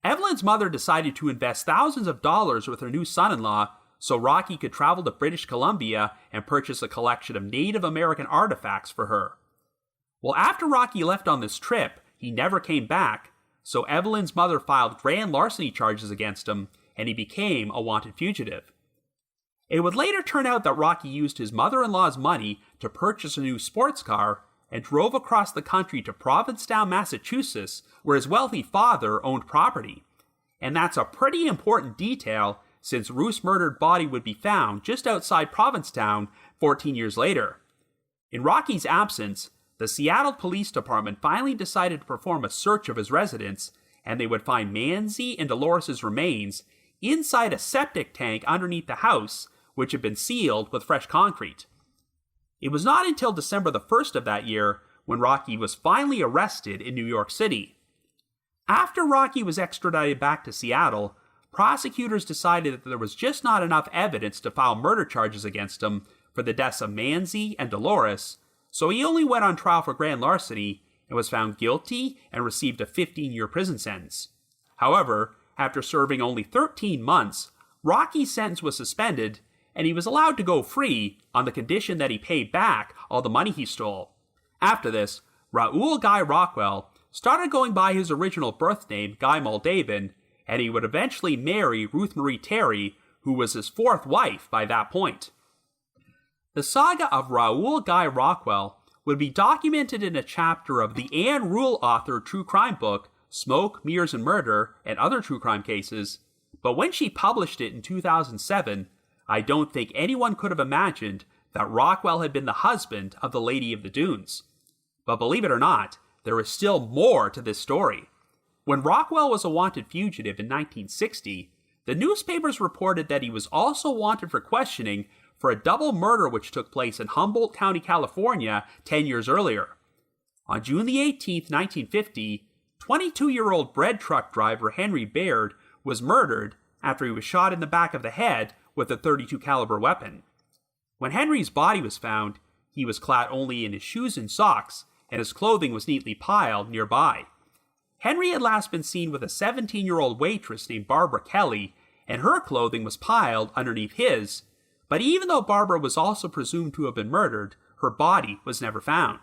Evelyn's mother decided to invest thousands of dollars with her new son-in-law so Rocky could travel to British Columbia and purchase a collection of Native American artifacts for her. Well, after Rocky left on this trip, he never came back, so Evelyn's mother filed grand larceny charges against him, and he became a wanted fugitive. It would later turn out that Rocky used his mother-in-law's money to purchase a new sports car and drove across the country to Provincetown, Massachusetts, where his wealthy father owned property. And that's a pretty important detail since Ruth's murdered body would be found just outside Provincetown 14 years later. In Rocky's absence, the Seattle Police Department finally decided to perform a search of his residence, and they would find Manzi and Dolores' remains inside a septic tank underneath the house, which had been sealed with fresh concrete. It was not until December the 1st of that year when Rocky was finally arrested in New York City. After Rocky was extradited back to Seattle, prosecutors decided that there was just not enough evidence to file murder charges against him for the deaths of Manzi and Dolores, so he only went on trial for grand larceny and was found guilty and received a 15-year prison sentence. However, after serving only 13 months, Rocky's sentence was suspended, and he was allowed to go free on the condition that he paid back all the money he stole. After this, Raoul Guy Rockwell started going by his original birth name, Guy Moldavan, and he would eventually marry Ruth Marie Terry, who was his fourth wife by that point. The saga of Raoul Guy Rockwell would be documented in a chapter of the Anne Rule authored true crime book, Smoke, Mirrors, and Murder, and Other True Crime Cases, but when she published it in 2007, I don't think anyone could have imagined that Rockwell had been the husband of the Lady of the Dunes. But believe it or not, there is still more to this story. When Rockwell was a wanted fugitive in 1960, the newspapers reported that he was also wanted for questioning for a double murder which took place in Humboldt County, California, 10 years earlier. On June the 18th, 1950, 22-year-old bread truck driver Henry Baird was murdered after he was shot in the back of the head with a .32 caliber weapon. When Henry's body was found, he was clad only in his shoes and socks, and his clothing was neatly piled nearby. Henry had last been seen with a 17-year-old waitress named Barbara Kelly, and her clothing was piled underneath his, but even though Barbara was also presumed to have been murdered, her body was never found.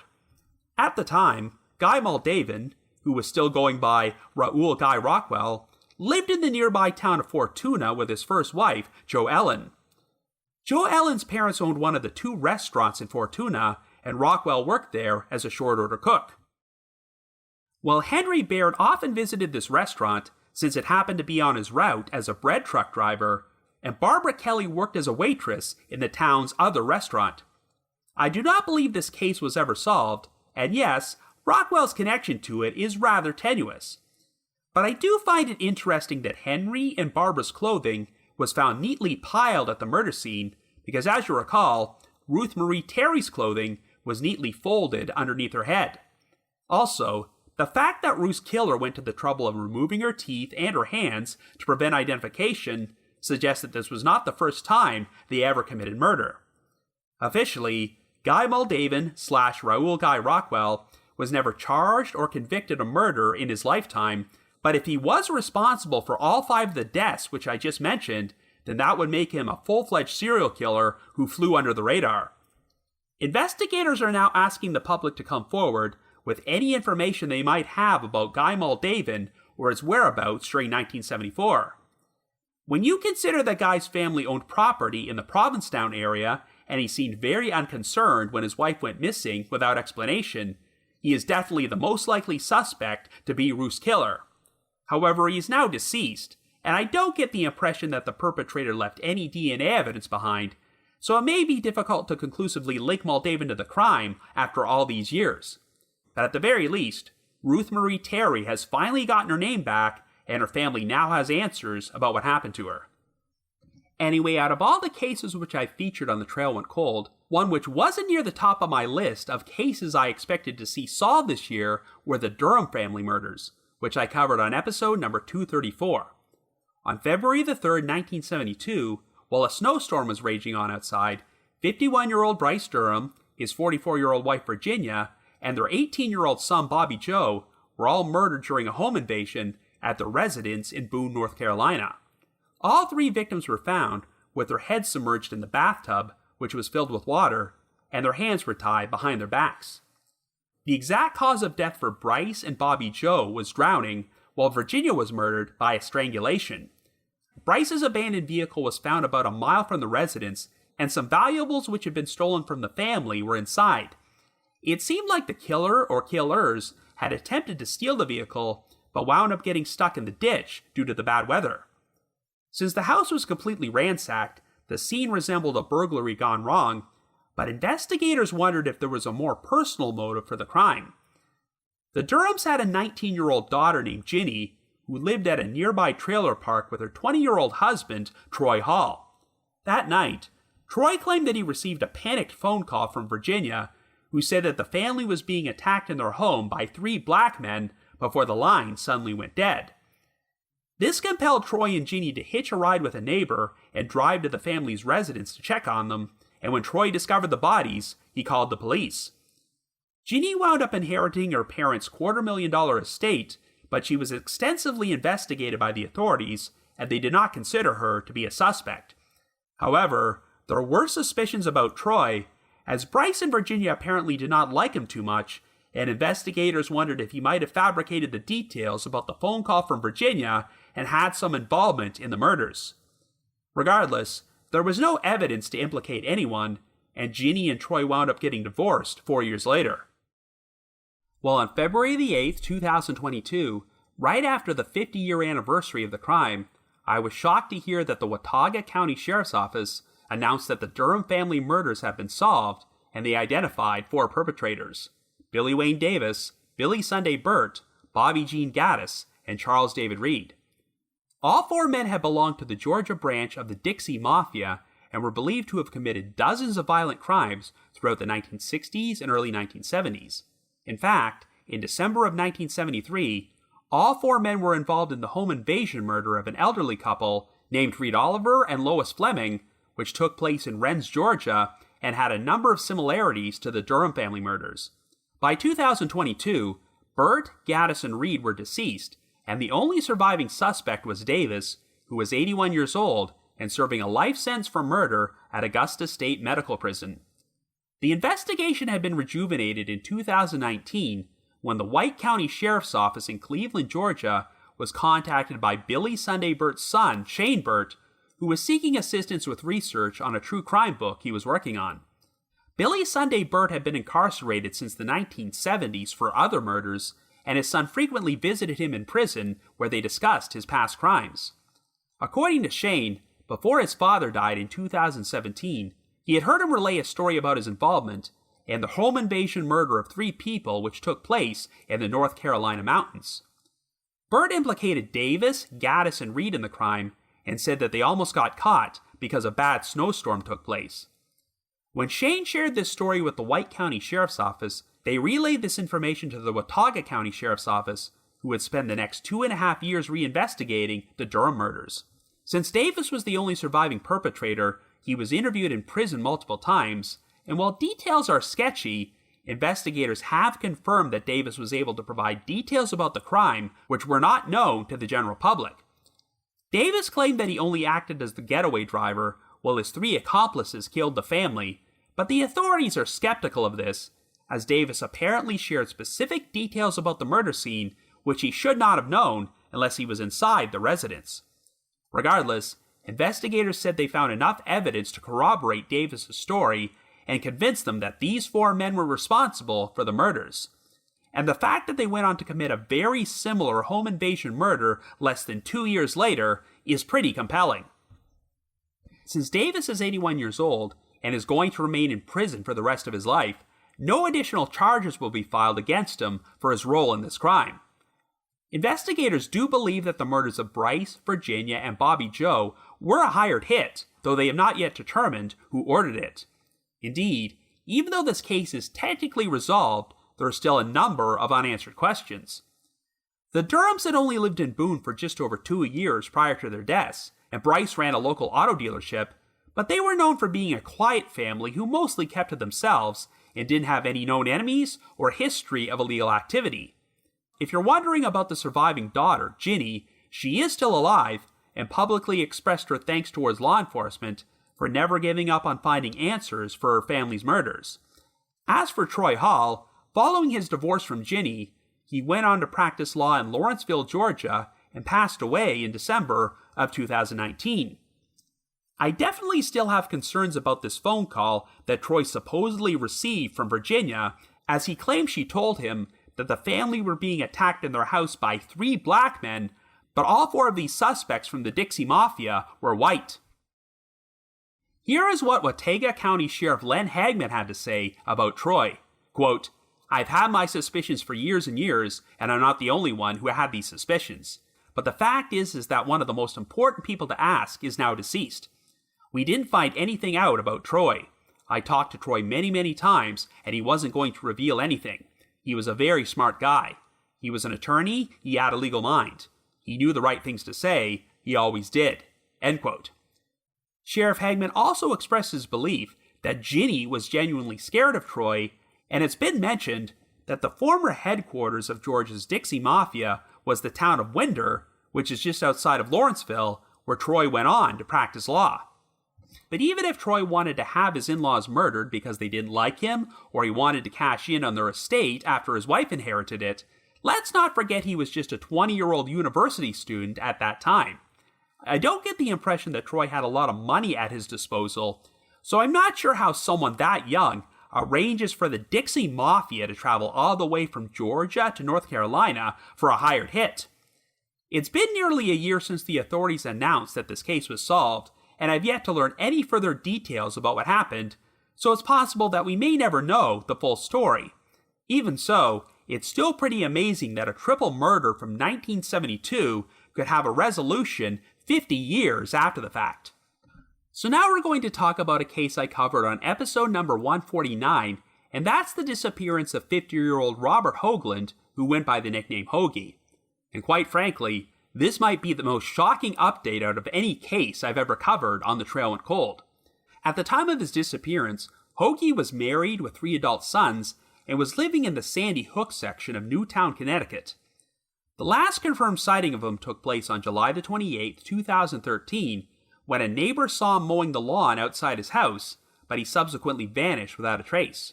At the time, Guy Moldavan, who was still going by Raoul Guy Rockwell, lived in the nearby town of Fortuna with his first wife, Jo Ellen. Jo Ellen's parents owned one of the two restaurants in Fortuna, and Rockwell worked there as a short-order cook. While Henry Baird often visited this restaurant, since it happened to be on his route as a bread truck driver, and Barbara Kelly worked as a waitress in the town's other restaurant. I do not believe this case was ever solved, and yes, Rockwell's connection to it is rather tenuous. But I do find it interesting that Henry and Barbara's clothing was found neatly piled at the murder scene, because as you recall, Ruth Marie Terry's clothing was neatly folded underneath her head. Also, the fact that Ruth's killer went to the trouble of removing her teeth and her hands to prevent identification suggests that this was not the first time they ever committed murder. Officially, Guy Moldavan / Raoul Guy Rockwell was never charged or convicted of murder in his lifetime, but if he was responsible for all 5 of the deaths which I just mentioned, then that would make him a full-fledged serial killer who flew under the radar. Investigators are now asking the public to come forward with any information they might have about Guy Moldavan or his whereabouts during 1974. When you consider that Guy's family owned property in the Provincetown area, and he seemed very unconcerned when his wife went missing without explanation, he is definitely the most likely suspect to be Ruth's killer. However, he is now deceased, and I don't get the impression that the perpetrator left any DNA evidence behind, so it may be difficult to conclusively link Moldavan to the crime after all these years. But at the very least, Ruth Marie Terry has finally gotten her name back, and her family now has answers about what happened to her. Anyway, out of all the cases which I featured on The Trail Went Cold, one which wasn't near the top of my list of cases I expected to see solved this year were the Durham family murders, which I covered on episode number 234. On February the 3rd, 1972, while a snowstorm was raging on outside, 51-year-old Bryce Durham, his 44-year-old wife Virginia, and their 18-year-old son Bobby Joe were all murdered during a home invasion at their residence in Boone, North Carolina. All 3 victims were found with their heads submerged in the bathtub, which was filled with water, and their hands were tied behind their backs. The exact cause of death for Bryce and Bobby Joe was drowning, while Virginia was murdered by strangulation. Bryce's abandoned vehicle was found about a mile from the residence, and some valuables which had been stolen from the family were inside. It seemed like the killer or killers had attempted to steal the vehicle, but wound up getting stuck in the ditch due to the bad weather. Since the house was completely ransacked, the scene resembled a burglary gone wrong, but investigators wondered if there was a more personal motive for the crime. The Durhams had a 19-year-old daughter named Ginny, who lived at a nearby trailer park with her 20-year-old husband, Troy Hall. That night, Troy claimed that he received a panicked phone call from Virginia, who said that the family was being attacked in their home by 3 black men before the line suddenly went dead. This compelled Troy and Ginny to hitch a ride with a neighbor and drive to the family's residence to check on them, and when Troy discovered the bodies, he called the police. Ginny wound up inheriting her parents' $250,000 estate, but she was extensively investigated by the authorities, and they did not consider her to be a suspect. However, there were suspicions about Troy, as Bryce and Virginia apparently did not like him too much, and investigators wondered if he might have fabricated the details about the phone call from Virginia and had some involvement in the murders. Regardless, there was no evidence to implicate anyone, and Ginny and Troy wound up getting divorced 4 years later. Well, on February the 8th, 2022, right after the 50-year anniversary of the crime, I was shocked to hear that the Watauga County Sheriff's Office announced that the Durham family murders have been solved, and they identified 4 perpetrators: Billy Wayne Davis, Billy Sunday Burt, Bobby Jean Gaddis, and Charles David Reed. All 4 men had belonged to the Georgia branch of the Dixie Mafia and were believed to have committed dozens of violent crimes throughout the 1960s and early 1970s. In fact, in December of 1973, all 4 men were involved in the home invasion murder of an elderly couple named Reed Oliver and Lois Fleming, which took place in Rennes, Georgia, and had a number of similarities to the Durham family murders. By 2022, Burt, Gaddis, and Reed were deceased, and the only surviving suspect was Davis, who was 81 years old and serving a life sentence for murder at Augusta State Medical Prison. The investigation had been rejuvenated in 2019 when the White County Sheriff's Office in Cleveland, Georgia, was contacted by Billy Sunday Burt's son, Shane Burt, who was seeking assistance with research on a true crime book he was working on. Billy Sunday Burt had been incarcerated since the 1970s for other murders, and his son frequently visited him in prison where they discussed his past crimes. According to Shane, before his father died in 2017, he had heard him relay a story about his involvement in the home invasion murder of 3 people which took place in the North Carolina mountains. Burt implicated Davis, Gaddis, and Reed in the crime and said that they almost got caught because a bad snowstorm took place. When Shane shared this story with the White County Sheriff's Office, they relayed this information to the Watauga County Sheriff's Office, who would spend the next 2.5 years reinvestigating the Durham murders. Since Davis was the only surviving perpetrator, he was interviewed in prison multiple times, and while details are sketchy, investigators have confirmed that Davis was able to provide details about the crime which were not known to the general public. Davis claimed that he only acted as the getaway driver while his 3 accomplices killed the family, but the authorities are skeptical of this, as Davis apparently shared specific details about the murder scene which he should not have known unless he was inside the residence. Regardless, investigators said they found enough evidence to corroborate Davis's story and convince them that these 4 men were responsible for the murders. And the fact that they went on to commit a very similar home invasion murder less than 2 years later is pretty compelling. Since Davis is 81 years old and is going to remain in prison for the rest of his life, no additional charges will be filed against him for his role in this crime. Investigators do believe that the murders of Bryce, Virginia, and Bobby Joe were a hired hit, though they have not yet determined who ordered it. Indeed, even though this case is technically resolved, there are still a number of unanswered questions. The Durhams had only lived in Boone for just over 2 years prior to their deaths, and Bryce ran a local auto dealership, but they were known for being a quiet family who mostly kept to themselves and didn't have any known enemies or history of illegal activity. If you're wondering about the surviving daughter, Ginny, she is still alive and publicly expressed her thanks towards law enforcement for never giving up on finding answers for her family's murders. As for Troy Hall, following his divorce from Ginny, he went on to practice law in Lawrenceville, Georgia, and passed away in December of 2019. I definitely still have concerns about this phone call that Troy supposedly received from Virginia, as he claimed she told him that the family were being attacked in their house by 3 black men, but all 4 of these suspects from the Dixie Mafia were white. Here is what Watauga County Sheriff Len Hagman had to say about Troy. Quote, "I've had my suspicions for years and years, and I'm not the only one who had these suspicions. But the fact is that one of the most important people to ask is now deceased. We didn't find anything out about Troy. I talked to Troy many times, and he wasn't going to reveal anything. He was a very smart guy. He was an attorney, he had a legal mind. He knew the right things to say, he always did." End quote. Sheriff Hoagland also expressed his belief that Ginny was genuinely scared of Troy, and it's been mentioned that the former headquarters of Georgia's Dixie Mafia was the town of Winder, which is just outside of Lawrenceville, where Troy went on to practice law. But even if Troy wanted to have his in-laws murdered because they didn't like him, or he wanted to cash in on their estate after his wife inherited it, let's not forget he was just a 20-year-old university student at that time. I don't get the impression that Troy had a lot of money at his disposal, so I'm not sure how someone that young arranges for the Dixie Mafia to travel all the way from Georgia to North Carolina for a hired hit. It's been nearly a year since the authorities announced that this case was solved, and I've yet to learn any further details about what happened, so it's possible that we may never know the full story. Even so, it's still pretty amazing that a triple murder from 1972 could have a resolution 50 years after the fact. So now we're going to talk about a case I covered on episode number 149, and that's the disappearance of 50-year-old Robert Hoagland, who went by the nickname Hoagie. And quite frankly, this might be the most shocking update out of any case I've ever covered on The Trail Went Cold. At the time of his disappearance, Hoagie was married with 3 adult sons and was living in the Sandy Hook section of Newtown, Connecticut. The last confirmed sighting of him took place on July the 28th, 2013, when a neighbor saw him mowing the lawn outside his house, but he subsequently vanished without a trace.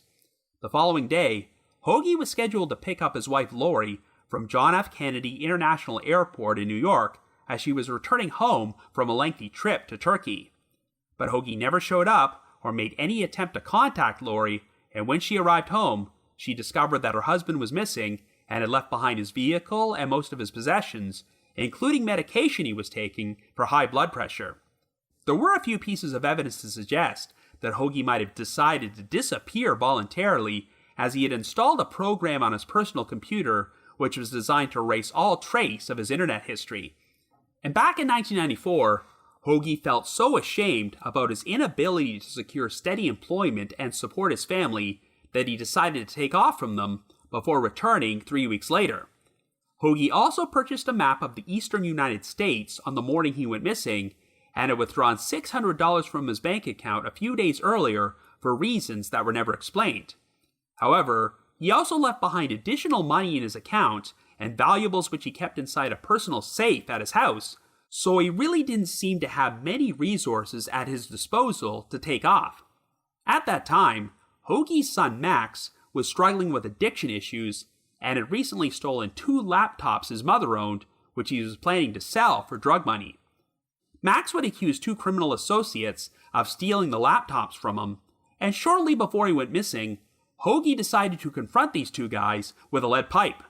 The following day, Hoagie was scheduled to pick up his wife Lori from John F. Kennedy International Airport in New York as she was returning home from a lengthy trip to Turkey. But Hoagie never showed up or made any attempt to contact Lori, and when she arrived home, she discovered that her husband was missing and had left behind his vehicle and most of his possessions, including medication he was taking for high blood pressure. There were a few pieces of evidence to suggest that Hoagie might have decided to disappear voluntarily, as he had installed a program on his personal computer which was designed to erase all trace of his internet history. And back in 1994, Hoagie felt so ashamed about his inability to secure steady employment and support his family that he decided to take off from them before returning 3 weeks later. Hoagie also purchased a map of the eastern United States on the morning he went missing, and had withdrawn $600 from his bank account a few days earlier for reasons that were never explained. However, he also left behind additional money in his account and valuables which he kept inside a personal safe at his house, so he really didn't seem to have many resources at his disposal to take off. At that time, Hoagie's son Max was struggling with addiction issues and had recently stolen 2 laptops his mother owned, which he was planning to sell for drug money. Max would accuse 2 criminal associates of stealing the laptops from him, and shortly before he went missing, Hoagie decided to confront these 2 guys with a lead pipe.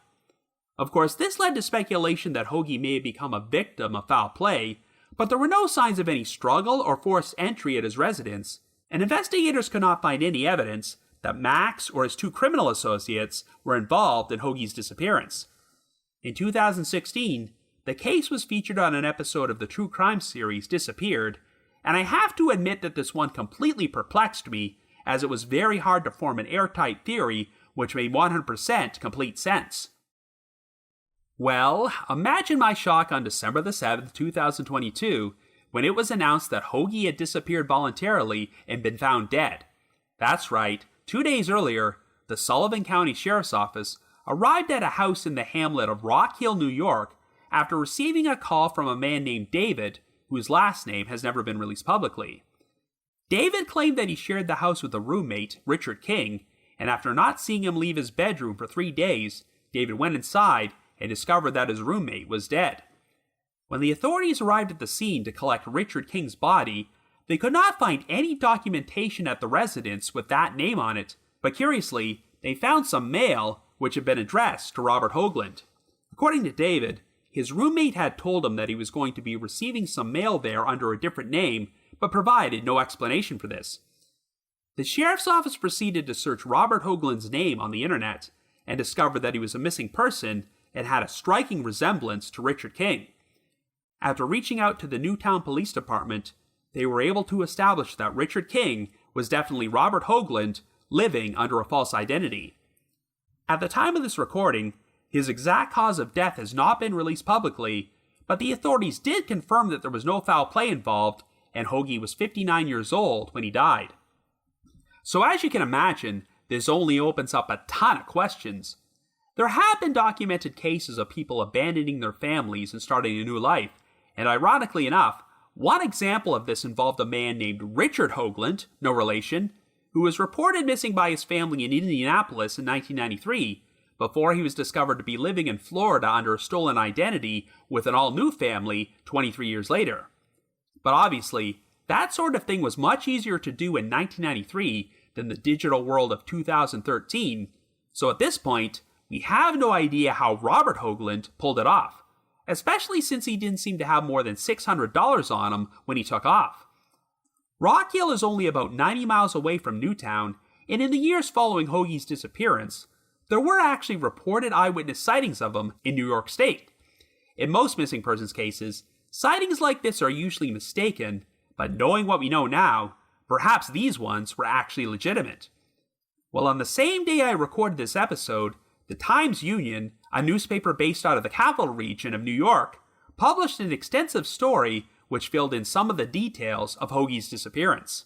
Of course, this led to speculation that Hoagie may have become a victim of foul play, but there were no signs of any struggle or forced entry at his residence, and investigators could not find any evidence that Max or his 2 criminal associates were involved in Hoagie's disappearance. In 2016, the case was featured on an episode of the true crime series Disappeared, and I have to admit that this one completely perplexed me, as it was very hard to form an airtight theory which made 100% complete sense. Well, imagine my shock on December the 7th, 2022, when it was announced that Hoagie had disappeared voluntarily and been found dead. That's right, 2 days earlier, the Sullivan County Sheriff's Office arrived at a house in the hamlet of Rock Hill, New York, after receiving a call from a man named David, whose last name has never been released publicly. David claimed that he shared the house with a roommate, Richard King, and after not seeing him leave his bedroom for 3 days, David went inside and discovered that his roommate was dead. When the authorities arrived at the scene to collect Richard King's body, they could not find any documentation at the residence with that name on it, but curiously, they found some mail which had been addressed to Robert Hoagland. According to David, his roommate had told him that he was going to be receiving some mail there under a different name, but provided no explanation for this. The sheriff's office proceeded to search Robert Hoagland's name on the internet and discovered that he was a missing person and had a striking resemblance to Richard King. After reaching out to the Newtown Police Department, they were able to establish that Richard King was definitely Robert Hoagland living under a false identity. At the time of this recording, his exact cause of death has not been released publicly, but the authorities did confirm that there was no foul play involved, and Hoagie was 59 years old when he died. So as you can imagine, this only opens up a ton of questions. There have been documented cases of people abandoning their families and starting a new life, and ironically enough, one example of this involved a man named Richard Hoagland, no relation, who was reported missing by his family in Indianapolis in 1993, before he was discovered to be living in Florida under a stolen identity with an all-new family 23 years later. But obviously, that sort of thing was much easier to do in 1993 than the digital world of 2013, so at this point, we have no idea how Robert Hoagland pulled it off, especially since he didn't seem to have more than $600 on him when he took off. Rock Hill is only about 90 miles away from Newtown, and in the years following Hoagie's disappearance, there were actually reported eyewitness sightings of him in New York State. In most missing persons cases, sightings like this are usually mistaken, but knowing what we know now, perhaps these ones were actually legitimate. Well, on the same day I recorded this episode, the Times-Union, a newspaper based out of the Capital Region of New York, published an extensive story which filled in some of the details of Hoagie's disappearance.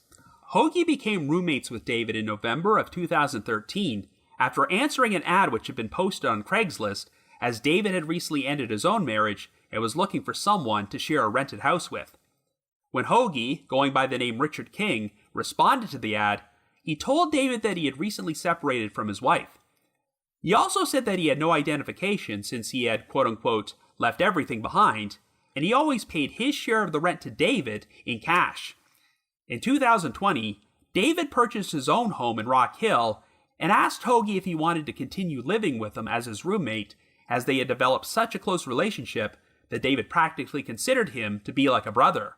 Hoagie became roommates with David in November of 2013 after answering an ad which had been posted on Craigslist, as David had recently ended his own marriage and was looking for someone to share a rented house with. When Hoagie, going by the name Richard King, responded to the ad, he told David that he had recently separated from his wife. He also said that he had no identification since he had, quote-unquote, left everything behind, and he always paid his share of the rent to David in cash. In 2020, David purchased his own home in Rock Hill and asked Hoagie if he wanted to continue living with him as his roommate, as they had developed such a close relationship that David practically considered him to be like a brother.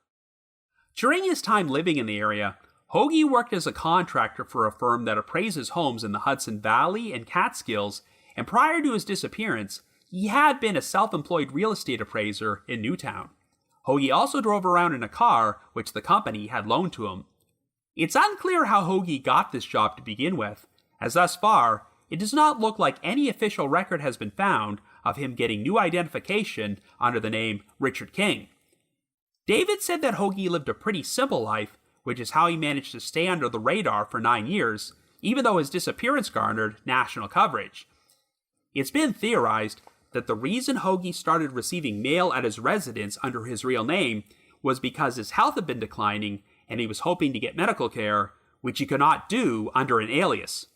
During his time living in the area, Hoagie worked as a contractor for a firm that appraises homes in the Hudson Valley and Catskills, and prior to his disappearance, he had been a self-employed real estate appraiser in Newtown. Hoagie also drove around in a car which the company had loaned to him. It's unclear how Hoagie got this job to begin with, as thus far, it does not look like any official record has been found of him getting new identification under the name Richard King. David said that Hoagie lived a pretty simple life, which is how he managed to stay under the radar for 9 years, even though his disappearance garnered national coverage. It's been theorized that the reason Hoagie started receiving mail at his residence under his real name was because his health had been declining and he was hoping to get medical care, which he could not do under an alias.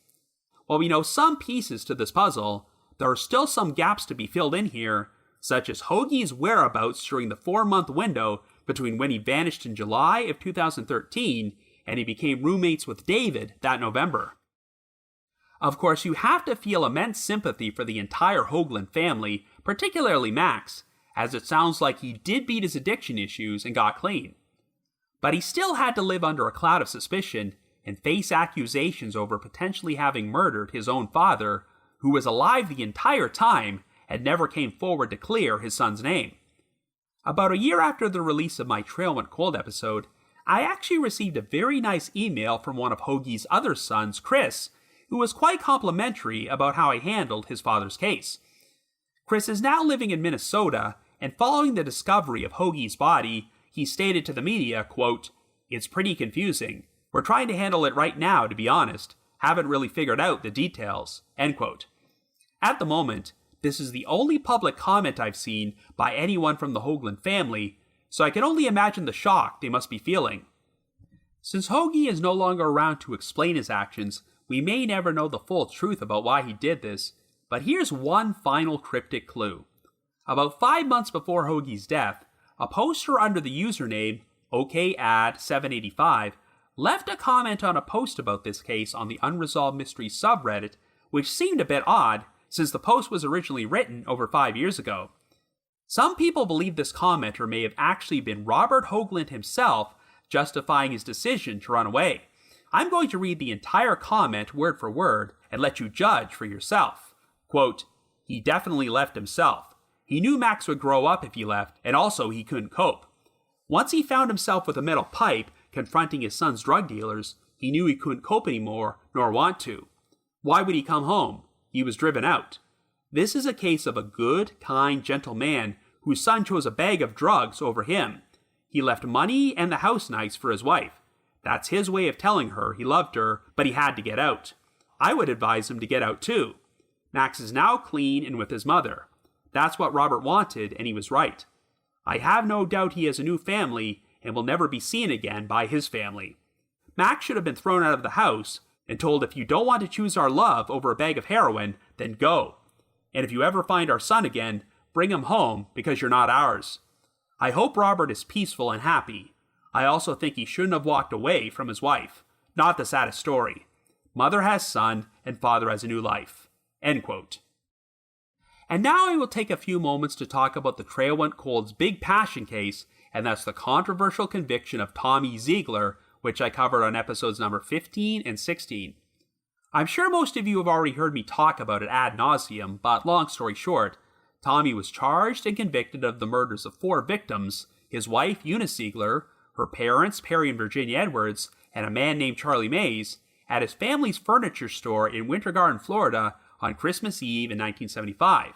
While we know some pieces to this puzzle, there are still some gaps to be filled in here, such as Hoagie's whereabouts during the 4-month window between when he vanished in July of 2013 and he became roommates with David that November. Of course, you have to feel immense sympathy for the entire Hoagland family, particularly Max, as it sounds like he did beat his addiction issues and got clean. But he still had to live under a cloud of suspicion and face accusations over potentially having murdered his own father, who was alive the entire time and never came forward to clear his son's name. About a year after the release of my Trail Went Cold episode, I actually received a very nice email from one of Hoagie's other sons, Chris, who was quite complimentary about how I handled his father's case. Chris is now living in Minnesota, and following the discovery of Hoagie's body, he stated to the media, quote, "It's pretty confusing. We're trying to handle it right now, to be honest. Haven't really figured out the details," end quote. At the moment, this is the only public comment I've seen by anyone from the Hoagland family, so I can only imagine the shock they must be feeling. Since Hoagie is no longer around to explain his actions, we may never know the full truth about why he did this, but here's one final cryptic clue. About 5 months before Hoagie's death, a poster under the username OKAD785 left a comment on a post about this case on the Unresolved Mysteries subreddit, which seemed a bit odd, since the post was originally written over 5 years ago. Some people believe this commenter may have actually been Robert Hoagland himself, justifying his decision to run away. I'm going to read the entire comment word for word and let you judge for yourself. Quote, "He definitely left himself. He knew Max would grow up if he left, and also he couldn't cope. Once he found himself with a metal pipe confronting his son's drug dealers, He knew he couldn't cope anymore, nor want to. Why would he come home? He was driven out. This is a case of a good, kind, gentle man whose son chose a bag of drugs over him. He left money and the house nice for his wife. That's his way of telling her he loved her, but he had to get out. I would advise him to get out too. Max is now clean and with his mother. That's what Robert wanted, and he was right. I have no doubt he has a new family and will never be seen again by his family. Max should have been thrown out of the house and told, if you don't want to choose our love over a bag of heroin, then go. And if you ever find our son again, bring him home because you're not ours. I hope Robert is peaceful and happy. I also think he shouldn't have walked away from his wife. Not the saddest story. Mother has son and father has a new life. End quote. And now I will take a few moments to talk about the Trail Went Cold's big passion case, and that's the controversial conviction of Tommy Ziegler, which I covered on episodes number 15 and 16. I'm sure most of you have already heard me talk about it ad nauseum, but long story short, Tommy was charged and convicted of the murders of 4 victims, his wife Eunice Ziegler, her parents Perry and Virginia Edwards, and a man named Charlie Mays, at his family's furniture store in Winter Garden, Florida, on Christmas Eve in 1975.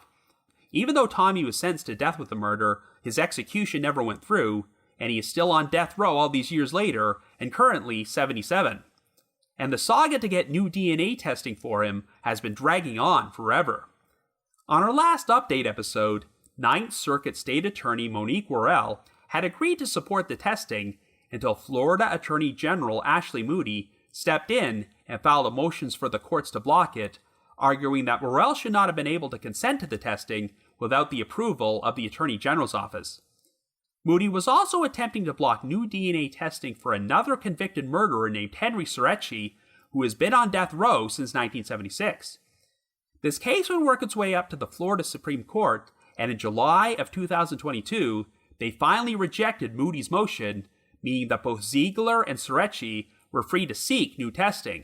Even though Tommy was sentenced to death with the murder, his execution never went through, and he is still on death row all these years later, and currently 77. And the saga to get new DNA testing for him has been dragging on forever. On our last update episode, Ninth Circuit State Attorney Monique Worrell had agreed to support the testing until Florida Attorney General Ashley Moody stepped in and filed motions for the courts to block it, arguing that Worrell should not have been able to consent to the testing without the approval of the Attorney General's office. Moody was also attempting to block new DNA testing for another convicted murderer named Henry Cerecci, who has been on death row since 1976. This case would work its way up to the Florida Supreme Court, and in July of 2022, they finally rejected Moody's motion, meaning that both Ziegler and Cerecci were free to seek new testing.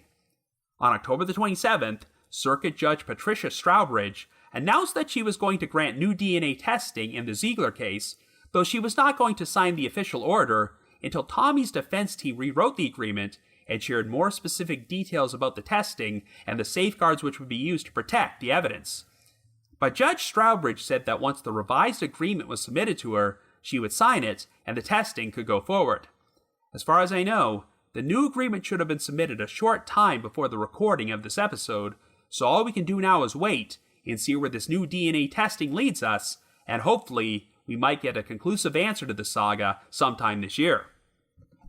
On October the 27th, Circuit Judge Patricia Strawbridge announced that she was going to grant new DNA testing in the Ziegler case, though she was not going to sign the official order until Tommy's defense team rewrote the agreement and shared more specific details about the testing and the safeguards which would be used to protect the evidence. But Judge Strawbridge said that once the revised agreement was submitted to her, she would sign it and the testing could go forward. As far as I know, the new agreement should have been submitted a short time before the recording of this episode, so all we can do now is wait and see where this new DNA testing leads us, and hopefully we might get a conclusive answer to the saga sometime this year.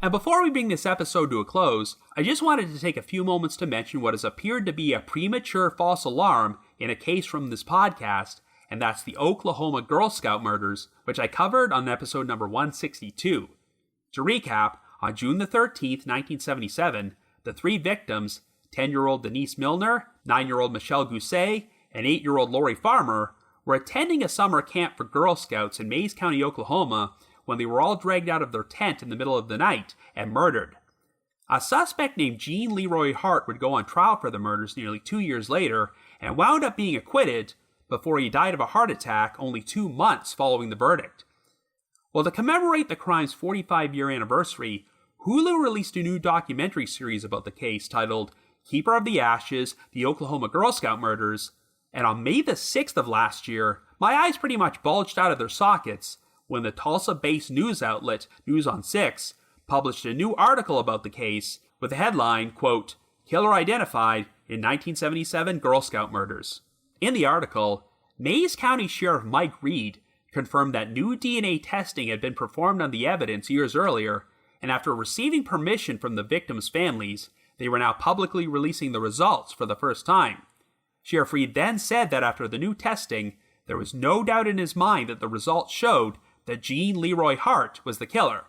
And before we bring this episode to a close, I just wanted to take a few moments to mention what has appeared to be a premature false alarm in a case from this podcast, and that's the Oklahoma Girl Scout murders, which I covered on episode number 162. To recap, on June the 13th, 1977, the 3 victims, 10-year-old Denise Milner, 9-year-old Michelle Gousset, and 8-year-old Lori Farmer, were attending a summer camp for Girl Scouts in Mays County, Oklahoma, when they were all dragged out of their tent in the middle of the night and murdered. A suspect named Gene Leroy Hart would go on trial for the murders nearly 2 years later and wound up being acquitted before he died of a heart attack only 2 months following the verdict. Well, to commemorate the crime's 45-year anniversary, Hulu released a new documentary series about the case titled Keeper of the Ashes, the Oklahoma Girl Scout Murders, and on May the 6th of last year, my eyes pretty much bulged out of their sockets when the Tulsa-based news outlet News on 6 published a new article about the case with the headline, quote, Killer Identified in 1977 Girl Scout Murders. In the article, Mays County Sheriff Mike Reed confirmed that new DNA testing had been performed on the evidence years earlier, and after receiving permission from the victims' families, they were now publicly releasing the results for the first time. Sheriff Reed then said that after the new testing, there was no doubt in his mind that the results showed that Gene Leroy Hart was the killer.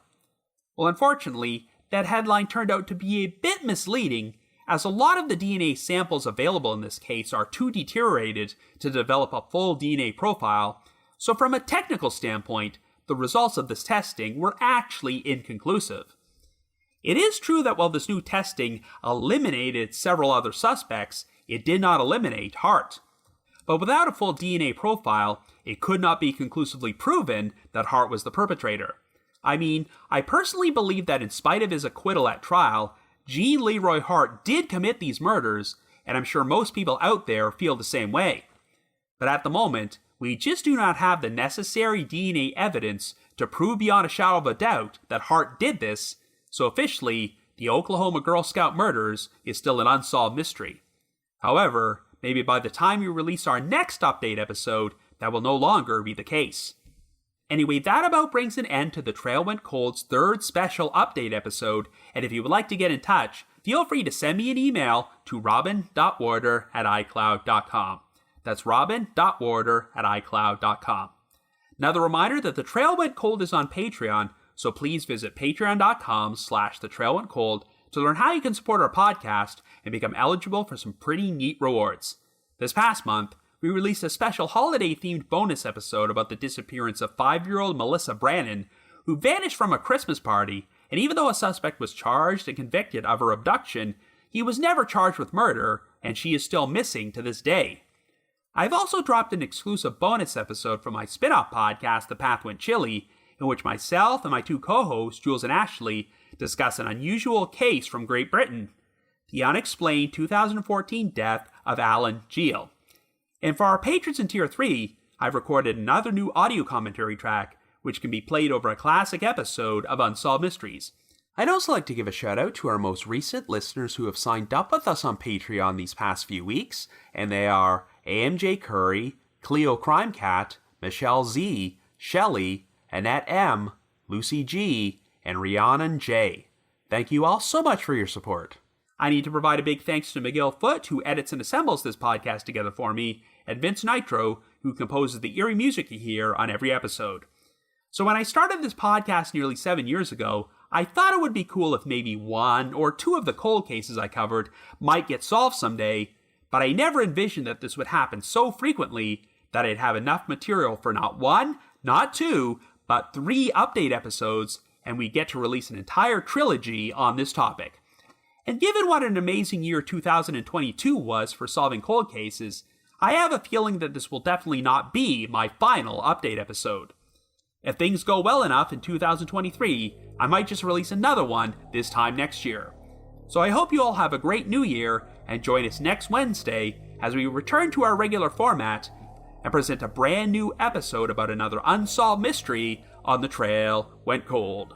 Well, unfortunately, that headline turned out to be a bit misleading, as a lot of the DNA samples available in this case are too deteriorated to develop a full DNA profile, so from a technical standpoint, the results of this testing were actually inconclusive. It is true that while this new testing eliminated several other suspects, it did not eliminate Hart. But without a full DNA profile, it could not be conclusively proven that Hart was the perpetrator. I mean, I personally believe that in spite of his acquittal at trial, Jean Leroy Hart did commit these murders, and I'm sure most people out there feel the same way. But at the moment, we just do not have the necessary DNA evidence to prove beyond a shadow of a doubt that Hart did this, so officially, the Oklahoma Girl Scout murders is still an unsolved mystery. However, maybe by the time we release our next update episode, that will no longer be the case. Anyway, that about brings an end to the Trail Went Cold's third special update episode, and if you would like to get in touch, feel free to send me an email to robin.warder@icloud.com. That's robin.warder@icloud.com. Another reminder that The Trail Went Cold is on Patreon, so please visit patreon.com/thetrailwentcold to learn how you can support our podcast and become eligible for some pretty neat rewards. This past month, we released a special holiday-themed bonus episode about the disappearance of 5-year-old Melissa Brannon, who vanished from a Christmas party, and even though a suspect was charged and convicted of her abduction, he was never charged with murder, and she is still missing to this day. I've also dropped an exclusive bonus episode from my spin-off podcast, The Path Went Chilly, in which myself and my two co-hosts, Jules and Ashley, discuss an unusual case from Great Britain, the unexplained 2014 death of Alan Geel. And for our patrons in Tier 3, I've recorded another new audio commentary track, which can be played over a classic episode of Unsolved Mysteries. I'd also like to give a shout out to our most recent listeners who have signed up with us on Patreon these past few weeks, and they are AMJ Curry, Cleo Crimecat, Michelle Z, Shelley, Annette M, Lucy G, and Rhiannon J. Thank you all so much for your support. I need to provide a big thanks to Miguel Foote, who edits and assembles this podcast together for me, and Vince Nitro, who composes the eerie music you hear on every episode. So when I started this podcast nearly 7 years ago, I thought it would be cool if maybe 1 or 2 of the cold cases I covered might get solved someday, but I never envisioned that this would happen so frequently that I'd have enough material for not 1, not 2, but 3 update episodes, and we'd get to release an entire trilogy on this topic. And given what an amazing year 2022 was for solving cold cases, I have a feeling that this will definitely not be my final update episode. If things go well enough in 2023, I might just release another one this time next year. So I hope you all have a great new year and join us next Wednesday as we return to our regular format and present a brand new episode about another unsolved mystery on The Trail Went Cold.